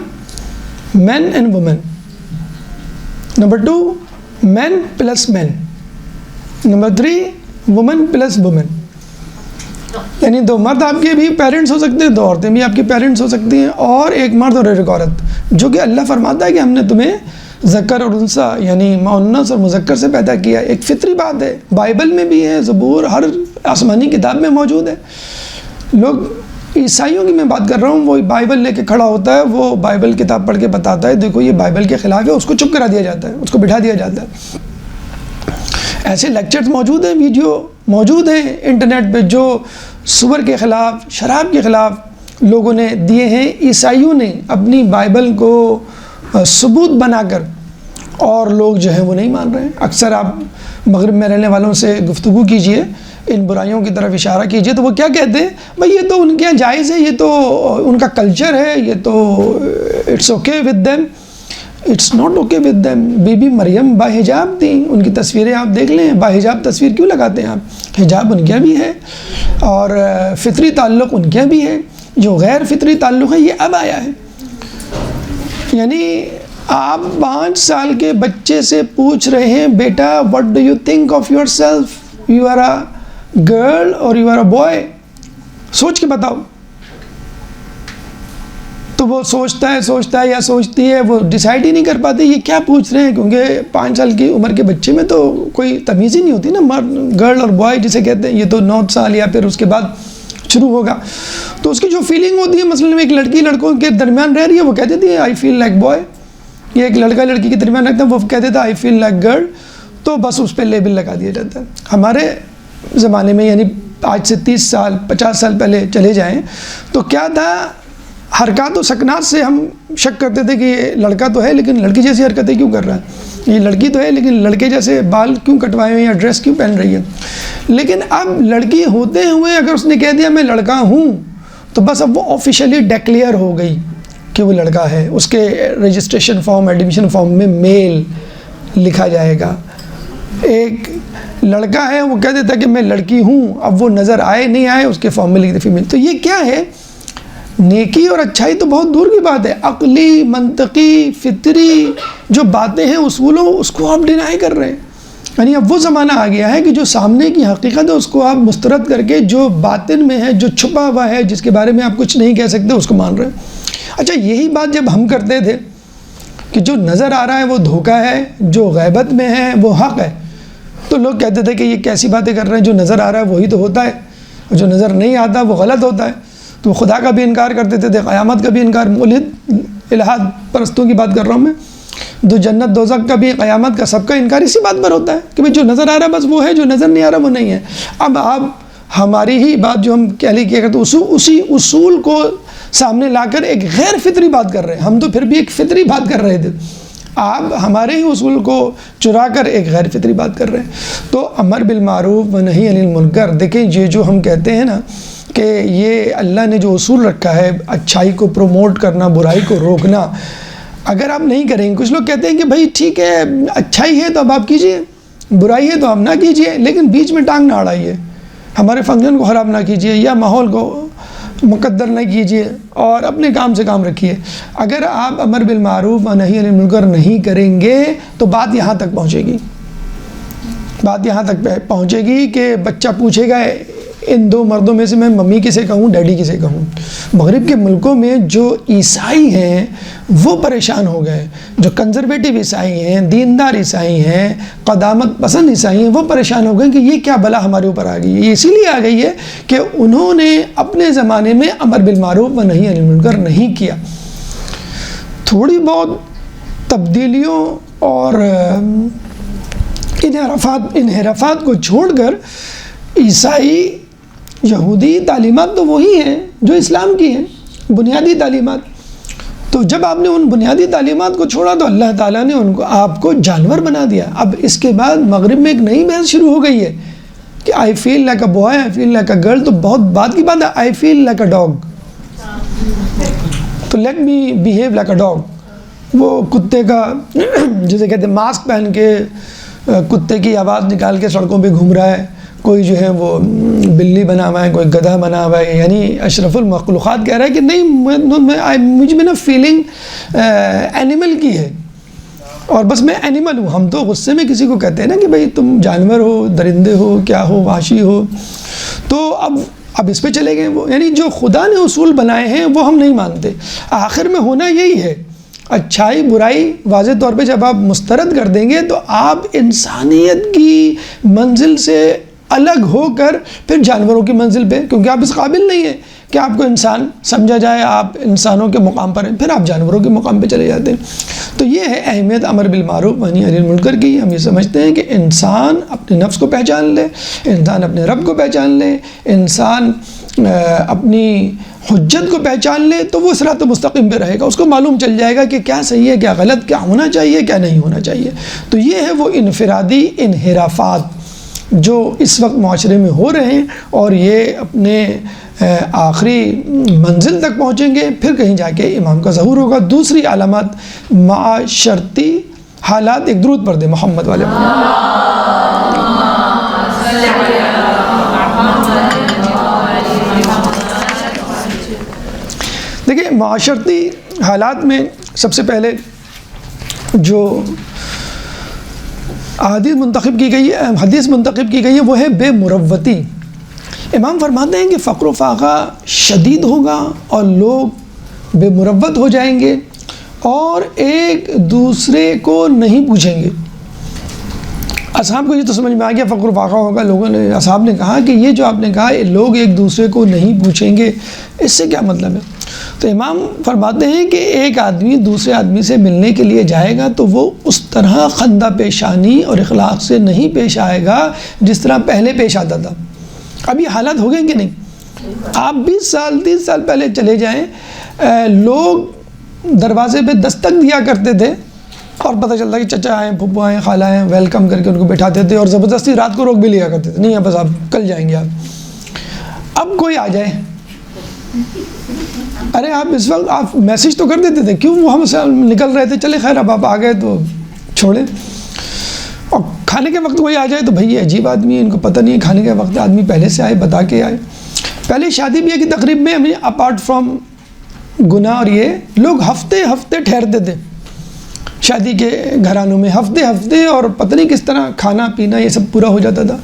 men and women. Number 2 men plus men. Number 3 women plus women. یعنی 2 مرد آپ کے بھی پیرنٹس ہو سکتے ہیں، 2 عورتیں بھی آپ کی پیرنٹس ہو سکتی ہیں، اور ایک مرد اور ایک عورت، جو کہ اللہ فرماتا ہے کہ ہم نے تمہیں ذکر اور انثیٰ یعنی مؤنث اور مذکر سے پیدا کیا۔ ایک فطری بات ہے، بائبل میں بھی ہے، زبور، ہر آسمانی کتاب میں موجود ہے۔ لوگ عیسائیوں کی میں بات کر رہا ہوں، وہ بائبل لے کے کھڑا ہوتا ہے، وہ بائبل کتاب پڑھ کے بتاتا ہے دیکھو یہ بائبل کے خلاف ہے، اس کو چپ کرا دیا جاتا ہے، اس کو بٹھا دیا جاتا ہے۔ ایسے لیکچرز موجود ہیں، ویڈیو موجود ہیں انٹرنیٹ پہ جو سور کے خلاف، شراب کے خلاف لوگوں نے دیے ہیں۔ عیسائیوں نے اپنی بائبل کو ثبوت بنا کر، اور لوگ جو ہیں وہ نہیں مان رہے ہیں۔ اکثر آپ مغرب میں رہنے والوں سے گفتگو کیجئے، ان برائیوں کی طرف اشارہ کیجئے تو وہ کیا کہتے ہیں؟ بھائی یہ تو ان کے یہاں جائز ہے، یہ تو ان کا کلچر ہے، یہ تو it's okay with them. It's not okay with them. بی بی مریم با حجاب تھیں، ان کی تصویریں آپ دیکھ لیں، با حجاب تصویر کیوں لگاتے ہیں آپ؟ حجاب ان کا بھی ہے اور فطری تعلق ان کا بھی ہے، جو غیر فطری تعلق ہے یہ اب آیا ہے۔ یعنی آپ 5 سال کے بچے سے پوچھ رہے ہیں بیٹا what do you think of yourself, you are a girl or you are a boy؟ سوچ کے بتاؤ، تو وہ سوچتا ہے یا سوچتی ہے، وہ ڈیسائیڈ ہی نہیں کر پاتے یہ کیا پوچھ رہے ہیں، کیونکہ 5 سال کی عمر کے بچے میں تو کوئی تمیز ہی نہیں ہوتی نا، گرل اور بوائے جسے کہتے ہیں، یہ تو 9 سال یا پھر اس کے بعد شروع ہوگا. تو اس کی جو فیلنگ ہوتی ہے، مثلاً ایک لڑکی لڑکوں کے درمیان رہ رہی ہے، وہ کہہ دیتی ہے آئی فیل لائک بوائے، یہ ایک لڑکا لڑکی کے درمیان رکھتا ہے، وہ کہہ دیتا ہے آئی فیل لائک گرل، تو بس اس پہ لیبل لگا دیا جاتا ہے. ہمارے زمانے میں یعنی آج سے 30 سال 50 سال پہلے چلے جائیں تو کیا تھا، حرکات و سکنات سے ہم شک کرتے تھے کہ یہ لڑکا تو ہے لیکن لڑکی جیسی حرکتیں کیوں کر رہا ہے، یہ لڑکی تو ہے لیکن لڑکے جیسے بال کیوں کٹوائے ہوئے یا ڈریس کیوں پہن رہی ہے. لیکن اب لڑکی ہوتے ہوئے اگر اس نے کہہ دیا میں لڑکا ہوں تو بس اب وہ آفیشیلی ڈیکلیئر ہو گئی کہ وہ لڑکا ہے. اس کے رجسٹریشن فارم ایڈمیشن فارم میں میل لکھا جائے گا. ایک لڑکا ہے وہ کہہ دیتا کہ میں لڑکی ہوں، اب وہ نظر آئے نہیں آئے اس کے فارم میں لکھ دے فیمیل. تو یہ کیا ہے، نیکی اور اچھائی تو بہت دور کی بات ہے، عقلی منطقی فطری جو باتیں ہیں اصولوں، اس کو آپ ڈینائی کر رہے ہیں. یعنی اب وہ زمانہ آ گیا ہے کہ جو سامنے کی حقیقت ہے اس کو آپ مسترد کر کے جو باطن میں ہے، جو چھپا ہوا ہے، جس کے بارے میں آپ کچھ نہیں کہہ سکتے، اس کو مان رہے ہیں. اچھا یہی بات جب ہم کرتے تھے کہ جو نظر آ رہا ہے وہ دھوکہ ہے، جو غیبت میں ہے وہ حق ہے، تو لوگ کہتے تھے کہ یہ کیسی باتیں کر رہے ہیں، جو نظر آ رہا ہے وہی تو ہوتا ہے، اور جو نظر نہیں آتا وہ غلط ہوتا ہے. تو خدا کا بھی انکار کرتے تھے، قیامت کا بھی انکار، ملحد الہاد پرستوں کی بات کر رہا ہوں میں، دو جنت دوزخ کا بھی، قیامت کا، سب کا انکار اسی بات پر ہوتا ہے کہ بھئی جو نظر آ رہا ہے بس وہ ہے، جو نظر نہیں آ رہا وہ نہیں ہے. اب آپ ہماری ہی بات جو ہم کہہ لی کیا کرتے اسی اصول کو سامنے لا کر ایک غیر فطری بات کر رہے ہیں. ہم تو پھر بھی ایک فطری بات کر رہے تھے، آپ ہمارے ہی اصول کو چرا کر ایک غیر فطری بات کر رہے ہیں. تو امر بالمعروف و نہی عن المنکر، دیکھیں یہ جو ہم کہتے ہیں نا کہ یہ اللہ نے جو اصول رکھا ہے، اچھائی کو پروموٹ کرنا، برائی کو روکنا، اگر آپ نہیں کریں گے، کچھ لوگ کہتے ہیں کہ بھائی ٹھیک ہے اچھائی ہے تو اب آپ کیجئے، برائی ہے تو آپ نہ کیجئے، لیکن بیچ میں ٹانگ نہ اڑائیے، ہمارے فنکشن کو خراب نہ کیجئے یا ماحول کو مقدر نہ کیجئے اور اپنے کام سے کام رکھیے. اگر آپ امر بالمعروف و نہی عن المنکر نہیں کریں گے تو بات یہاں تک پہنچے گی، بات یہاں تک پہنچے گی کہ بچہ پوچھے گا ان 2 مردوں میں سے میں ممی کسے کہوں، ڈیڈی کسے کہوں. مغرب کے ملکوں میں جو عیسائی ہیں وہ پریشان ہو گئے، جو کنزرویٹو عیسائی ہیں، دیندار عیسائی ہیں، قدامت پسند عیسائی ہیں، وہ پریشان ہو گئے کہ یہ کیا بلا ہمارے اوپر آ گئی ہے. یہ اسی لیے آ گئی ہے کہ انہوں نے اپنے زمانے میں امر بالمعروف و نہی عن المنکر نہیں کیا. تھوڑی بہت تبدیلیوں اور انحرافات کو چھوڑ کر عیسائی یہودی تعلیمات تو وہی ہیں جو اسلام کی ہیں، بنیادی تعلیمات. تو جب آپ نے ان بنیادی تعلیمات کو چھوڑا تو اللہ تعالیٰ نے آپ کو جانور بنا دیا. اب اس کے بعد مغرب میں ایک نئی بحث شروع ہو گئی ہے کہ I feel like a boy, I feel like a girl, تو بہت بات کی بات ہے. I feel like a dog, تو let me behave like a dog. وہ کتے کا جسے کہتے ہیں ماسک پہن کے کتے کی آواز نکال کے سڑکوں پہ گھوم رہا ہے، کوئی جو ہے وہ بلی بنا ہوا ہے، کوئی گدھا بنا ہوا ہے، یعنی اشرف المخلوقات کہہ رہا ہے کہ نہیں مجھ میں نا فیلنگ اینیمل کی ہے اور بس میں اینیمل ہوں. ہم تو غصے میں کسی کو کہتے ہیں نا کہ بھئی تم جانور ہو، درندے ہو، کیا ہو، وحشی ہو. تو اب اس پہ چلے گئے وہ، یعنی جو خدا نے اصول بنائے ہیں وہ ہم نہیں مانتے. آخر میں ہونا یہی ہے، اچھائی برائی واضح طور پہ جب آپ مسترد کر دیں گے تو آپ انسانیت کی منزل سے الگ ہو کر پھر جانوروں کی منزل پہ، کیونکہ آپ اس قابل نہیں ہیں کہ آپ کو انسان سمجھا جائے، آپ انسانوں کے مقام پر ہیں، پھر آپ جانوروں کے مقام پہ چلے جاتے ہیں. تو یہ ہے اہمیت امر بالمعروف و نہی عن المنکر کی. ہم یہ سمجھتے ہیں کہ انسان اپنے نفس کو پہچان لے، انسان اپنے رب کو پہچان لے، انسان اپنی حجت کو پہچان لے تو وہ صراط مستقیم پہ رہے گا. اس کو معلوم چل جائے گا کہ کیا صحیح ہے، کیا غلط، کیا ہونا چاہیے، کیا نہیں ہونا چاہیے. تو یہ ہے وہ انفرادی انحرافات جو اس وقت معاشرے میں ہو رہے ہیں، اور یہ اپنے آخری منزل تک پہنچیں گے، پھر کہیں جا کے امام کا ظہور ہوگا. دوسری علامات معاشرتی حالات. ایک درود پڑھ دیں محمد والے دیکھیں معاشرتی حالات میں سب سے پہلے جو حدیث منتخب کی گئی ہے وہ ہے بے مروتی. امام فرماتے ہیں کہ فقر و فاقہ شدید ہوگا اور لوگ بے مروت ہو جائیں گے اور ایک دوسرے کو نہیں پوچھیں گے۔ اصحاب کو یہ تو سمجھ میں آ گیا، فقر واقع ہوگا، لوگوں نے اصحاب نے کہا کہ یہ جو آپ نے کہا لوگ ایک دوسرے کو نہیں پوچھیں گے، اس سے کیا مطلب ہے؟ تو امام فرماتے ہیں کہ ایک آدمی دوسرے آدمی سے ملنے کے لیے جائے گا تو وہ اس طرح خندہ پیشانی اور اخلاق سے نہیں پیش آئے گا جس طرح پہلے پیش آتا تھا۔ اب یہ حالات ہو گئے کہ نہیں؟ آپ 20 سال 30 سال پہلے چلے جائیں، لوگ دروازے پہ دستک دیا کرتے تھے اور پتہ چلتا کہ چچا آئیں، پھپھو آئیں، خالہ آئیں، ویلکم کر کے ان کو بٹھاتے تھے اور زبردستی رات کو روک بھی لیا کرتے تھے، نہیں ہے بس آپ کل جائیں گے آپ۔ اب کوئی آ جائے، ارے آپ اس وقت آپ میسیج تو کر دیتے تھے، کیوں وہ ہم سے نکل رہے تھے، چلے خیر اب آپ آ گئے تو چھوڑیں۔ اور کھانے کے وقت کوئی آ جائے تو بھئی یہ عجیب آدمی ہے، ان کو پتہ نہیں ہے کھانے کے وقت آدمی پہلے سے آئے، بتا کے آئے۔ پہلے شادی بیاہ کی تقریب میں ہمیں اپارٹ فرام گناہ اور یہ لوگ ہفتے ہفتے ٹھہرتے تھے شادی کے گھرانوں میں، ہفتے ہفتے، اور پتہ نہیں کس طرح کھانا پینا یہ سب پورا ہو جاتا تھا۔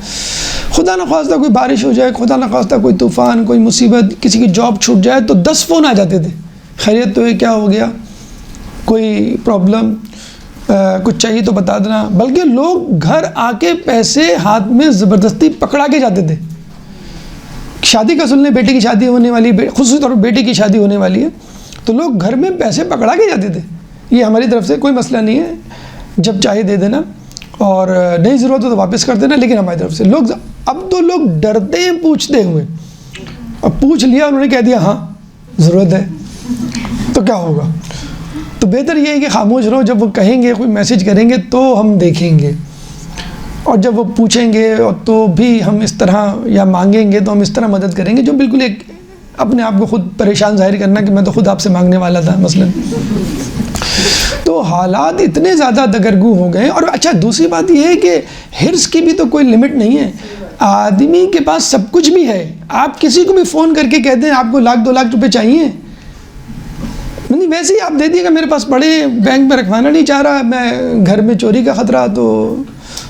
خدا نخواستہ کوئی بارش ہو جائے، خدا نخواستہ کوئی طوفان، کوئی مصیبت، کسی کی جاب چھوٹ جائے تو 10 فون آ جاتے تھے، خیریت تو ہے، کیا ہو گیا، کوئی پرابلم، کچھ چاہیے تو بتا دینا۔ بلکہ لوگ گھر آ کے پیسے ہاتھ میں زبردستی پکڑا کے جاتے تھے۔ شادی کا سن لیں، بیٹے کی شادی ہونے والی، خصوصی طور پر بیٹے کی شادی ہونے والی ہے تو لوگ گھر میں پیسے پکڑا کے جاتے تھے۔ یہ ہماری طرف سے کوئی مسئلہ نہیں ہے، جب چاہے دے دینا اور نہیں ضرورت ہو تو واپس کر دینا، لیکن ہماری طرف سے لوگ اب تو لوگ ڈرتے ہیں پوچھتے ہوئے، اب پوچھ لیا انہوں نے کہہ دیا ہاں ضرورت ہے تو کیا ہوگا۔ تو بہتر یہ ہے کہ خاموش رہو، جب وہ کہیں گے کوئی میسیج کریں گے تو ہم دیکھیں گے، اور جب وہ پوچھیں گے تو بھی ہم اس طرح یا مانگیں گے تو ہم اس طرح مدد کریں گے جو بالکل ایک اپنے آپ کو خود پریشان ظاہر کرنا کہ میں تو خود آپ سے مانگنے والا تھا مثلا۔ تو حالات اتنے زیادہ دگرگو ہو گئے۔ اور اچھا دوسری بات یہ ہے کہ حرص کی بھی تو کوئی لمٹ نہیں ہے، آدمی کے پاس سب کچھ بھی ہے، آپ کسی کو بھی فون کر کے کہتے ہیں آپ کو 1,00,000 2,00,000 روپے چاہیے، نہیں ویسے ہی آپ دے دیے گا، میرے پاس پڑے بینک میں رکھوانا نہیں چاہ رہا میں، گھر میں چوری کا خطرہ تو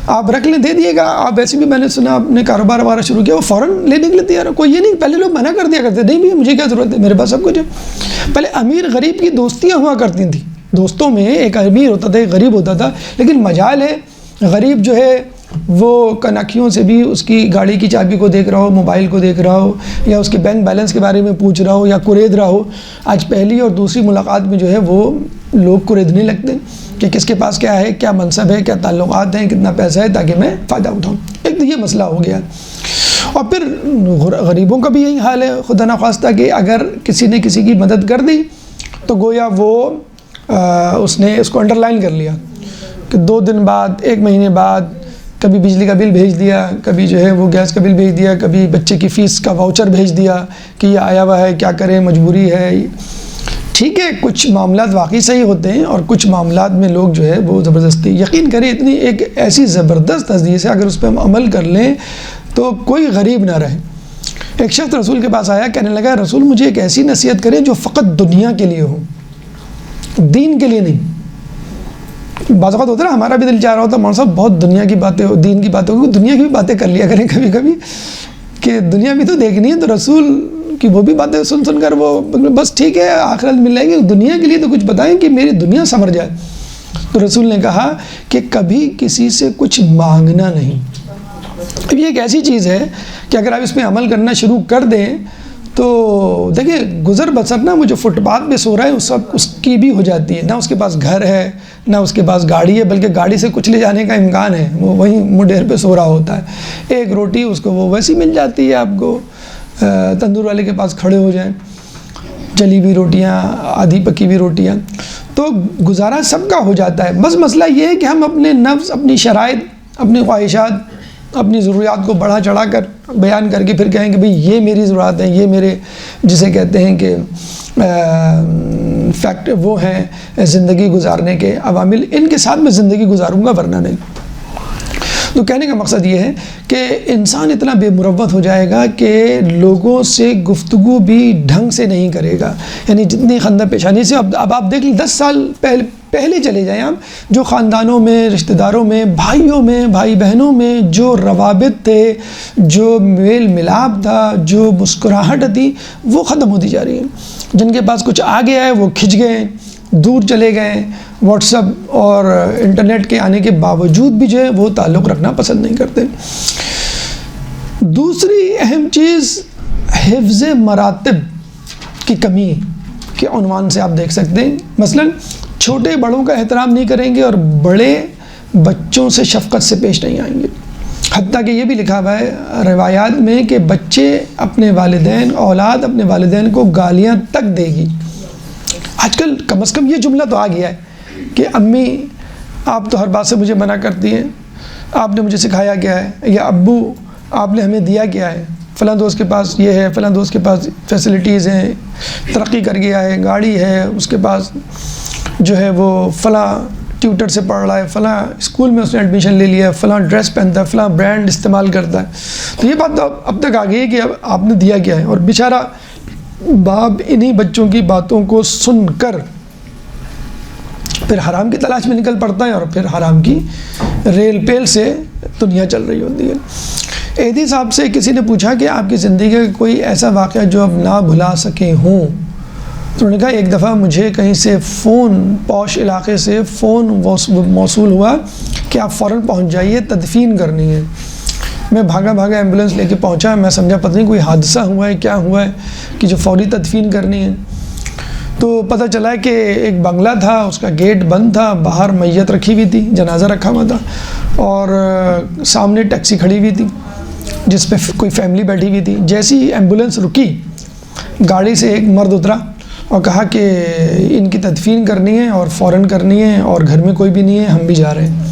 آپ رکھ لیں، دے دیے گا۔ آپ ویسے بھی میں نے سنا آپ نے کاروبار وغیرہ شروع کیا، وہ فوراً لینے کے لیے تیار ہے، کوئی یہ نہیں، پہلے لوگ منع کر دیا کرتے، نہیں بھی مجھے کیا ضرورت ہے، میرے پاس سب کچھ ہے۔ پہلے امیر غریب کی دوستیاں ہوا کرتی تھیں، دوستوں میں ایک امیر ہوتا تھا ایک غریب ہوتا تھا، لیکن مجال ہے غریب جو ہے وہ کنکھیوں سے بھی اس کی گاڑی کی چابی کو دیکھ رہا ہو، موبائل کو دیکھ رہا ہو، یا اس کے بینک بیلنس کے بارے میں پوچھ رہا ہو یا قرید رہا ہو۔ آج پہلی اور دوسری ملاقات میں جو ہے وہ لوگ قریدنے لگتے کہ کس کے پاس کیا ہے، کیا منصب ہے، کیا تعلقات ہیں، کتنا پیسہ ہے، تاکہ میں فائدہ اٹھاؤں۔ ایک تو یہ مسئلہ ہو گیا، اور پھر غریبوں کا بھی یہی حال ہے، خدا نخواستہ کہ اگر کسی نے کسی کی مدد کر دی تو گویا وہ اس نے اس کو انڈر لائن کر لیا کہ 2 دن بعد، 1 مہینے بعد کبھی بجلی کا بل بھیج دیا، کبھی جو ہے وہ گیس کا بل بھیج دیا، کبھی بچے کی فیس کا واؤچر بھیج دیا کہ یہ آیا ہوا ہے، کیا کریں، مجبوری ہے۔ ٹھیک ہے کچھ معاملات واقعی صحیح ہوتے ہیں اور کچھ معاملات میں لوگ جو ہے وہ زبردستی، یقین کریں اتنی ایک ایسی زبردست حدیث ہے اگر اس پہ ہم عمل کر لیں تو کوئی غریب نہ رہے۔ ایک شخص رسول کے پاس آیا، کہنے لگا رسول مجھے ایک ایسی نصیحت کریں جو فقط دنیا کے لیے ہو، دین کے لیے نہیں۔ بعض اوقات ہوتا ہے نا، ہمارا بھی دل چاہ رہا ہوتا مولانا صاحب بہت دنیا کی باتیں ہو، دین کی باتیں ہو، دنیا کی بھی باتیں کر لیا کریں کبھی کبھی کہ دنیا بھی تو دیکھنی ہے، تو رسول کی وہ بھی باتیں سن سن کر وہ بس ٹھیک ہے آخرت مل جائے گی، دنیا کے لیے تو کچھ بتائیں کہ میری دنیا سنور جائے۔ تو رسول نے کہا کہ کبھی کسی سے کچھ مانگنا نہیں۔ اب یہ ایک ایسی چیز ہے کہ اگر آپ اس پہ عمل کرنا شروع کر دیں تو دیکھیں گزر بسر نا، وہ جو فٹ پاتھ پہ سو رہا ہے اس کی بھی ہو جاتی ہے، نہ اس کے پاس گھر ہے نہ اس کے پاس گاڑی ہے، بلکہ گاڑی سے کچھ لے جانے کا امکان ہے، وہ وہیں مڈیر پہ سو رہا ہوتا ہے۔ ایک روٹی اس کو وہ ویسی مل جاتی ہے، آپ کو تندور والے کے پاس کھڑے ہو جائیں، جلی ہوئی روٹیاں، آدھی پکی ہوئی روٹیاں، تو گزارا سب کا ہو جاتا ہے۔ بس مسئلہ یہ ہے کہ ہم اپنے نفس، اپنی شرائط، اپنی خواہشات، اپنی ضروریات کو بڑھا چڑھا کر بیان کر کے پھر کہیں کہ بھئی یہ میری ضروریات ہیں، یہ میرے جسے کہتے ہیں کہ فیکٹ وہ ہیں زندگی گزارنے کے عوامل، ان کے ساتھ میں زندگی گزاروں گا ورنہ نہیں۔ تو کہنے کا مقصد یہ ہے کہ انسان اتنا بے مروت ہو جائے گا کہ لوگوں سے گفتگو بھی ڈھنگ سے نہیں کرے گا، یعنی جتنی خندہ پیشانی سے اب آپ دیکھ لیں 10 سال پہلے چلے جائیں آپ. جو خاندانوں میں، رشتہ داروں میں، بھائیوں میں، بھائی بہنوں میں جو روابط تھے، جو میل ملاپ تھا، جو مسکراہٹ تھی، وہ ختم ہوتی جا رہی ہے. جن کے پاس کچھ آ گیا ہے وہ کھنچ گئے، دور چلے گئے. واٹس ایپ اور انٹرنیٹ کے آنے کے باوجود بھی جو ہے وہ تعلق رکھنا پسند نہیں کرتے. دوسری اہم چیز حفظ مراتب کی کمی کے عنوان سے آپ دیکھ سکتے ہیں. مثلا چھوٹے بڑوں کا احترام نہیں کریں گے اور بڑے بچوں سے شفقت سے پیش نہیں آئیں گے. حتیٰ کہ یہ بھی لکھا ہوا ہے روایات میں کہ بچے اپنے والدین، اولاد اپنے والدین کو گالیاں تک دے گی. آج کل کم از کم یہ جملہ تو آ گیا ہے کہ امی آپ تو ہر بات سے مجھے منع کرتی ہیں، آپ نے مجھے سکھایا کیا ہے، یا ابو آپ نے ہمیں دیا کیا ہے، فلاں دوست کے پاس یہ ہے، فلاں دوست کے پاس فیسلٹیز ہیں، ترقی کر گیا ہے، گاڑی ہے، اس کے پاس جو ہے وہ فلاں ٹیوٹر سے پڑھ رہا ہے، فلاں اسکول میں اس نے ایڈمیشن لے لیا ہے، فلاں ڈریس پہنتا ہے، فلاں برانڈ استعمال کرتا ہے. تو یہ بات تو اب تک آ گئی ہے کہ اب آپ نے دیا کیا ہے. اور بیچارہ باپ انہی بچوں کی باتوں کو سن کر پھر حرام کی تلاش میں نکل پڑتا ہے اور پھر حرام کی ریل پیل سے دنیا چل رہی ہوتی ہے. ایدی صاحب سے کسی نے پوچھا کہ آپ کی زندگی کا کوئی ایسا واقعہ جو اب نہ بھلا سکے ہوں. تو انہوں نے کہا ایک دفعہ مجھے کہیں سے فون، پوش علاقے سے فون موصول ہوا کہ آپ فوراً پہنچ جائیے، تدفین کرنی ہے. میں بھاگا ایمبولینس لے کے پہنچا. میں سمجھا پتہ نہیں کوئی حادثہ ہوا ہے، کیا ہوا ہے کہ جو فوری تدفین کرنی ہے. تو پتہ چلا کہ ایک بنگلہ تھا، اس کا گیٹ بند تھا، باہر میت رکھی ہوئی تھی، جنازہ رکھا ہوا تھا، اور سامنے ٹیکسی کھڑی ہوئی تھی جس پہ کوئی فیملی بیٹھی ہوئی تھی. جیسی ایمبولینس رکی، گاڑی سے ایک مرد اترا اور کہا کہ ان کی تدفین کرنی ہے اور فوراً کرنی ہے اور گھر میں کوئی بھی نہیں ہے، ہم بھی جا رہے ہیں.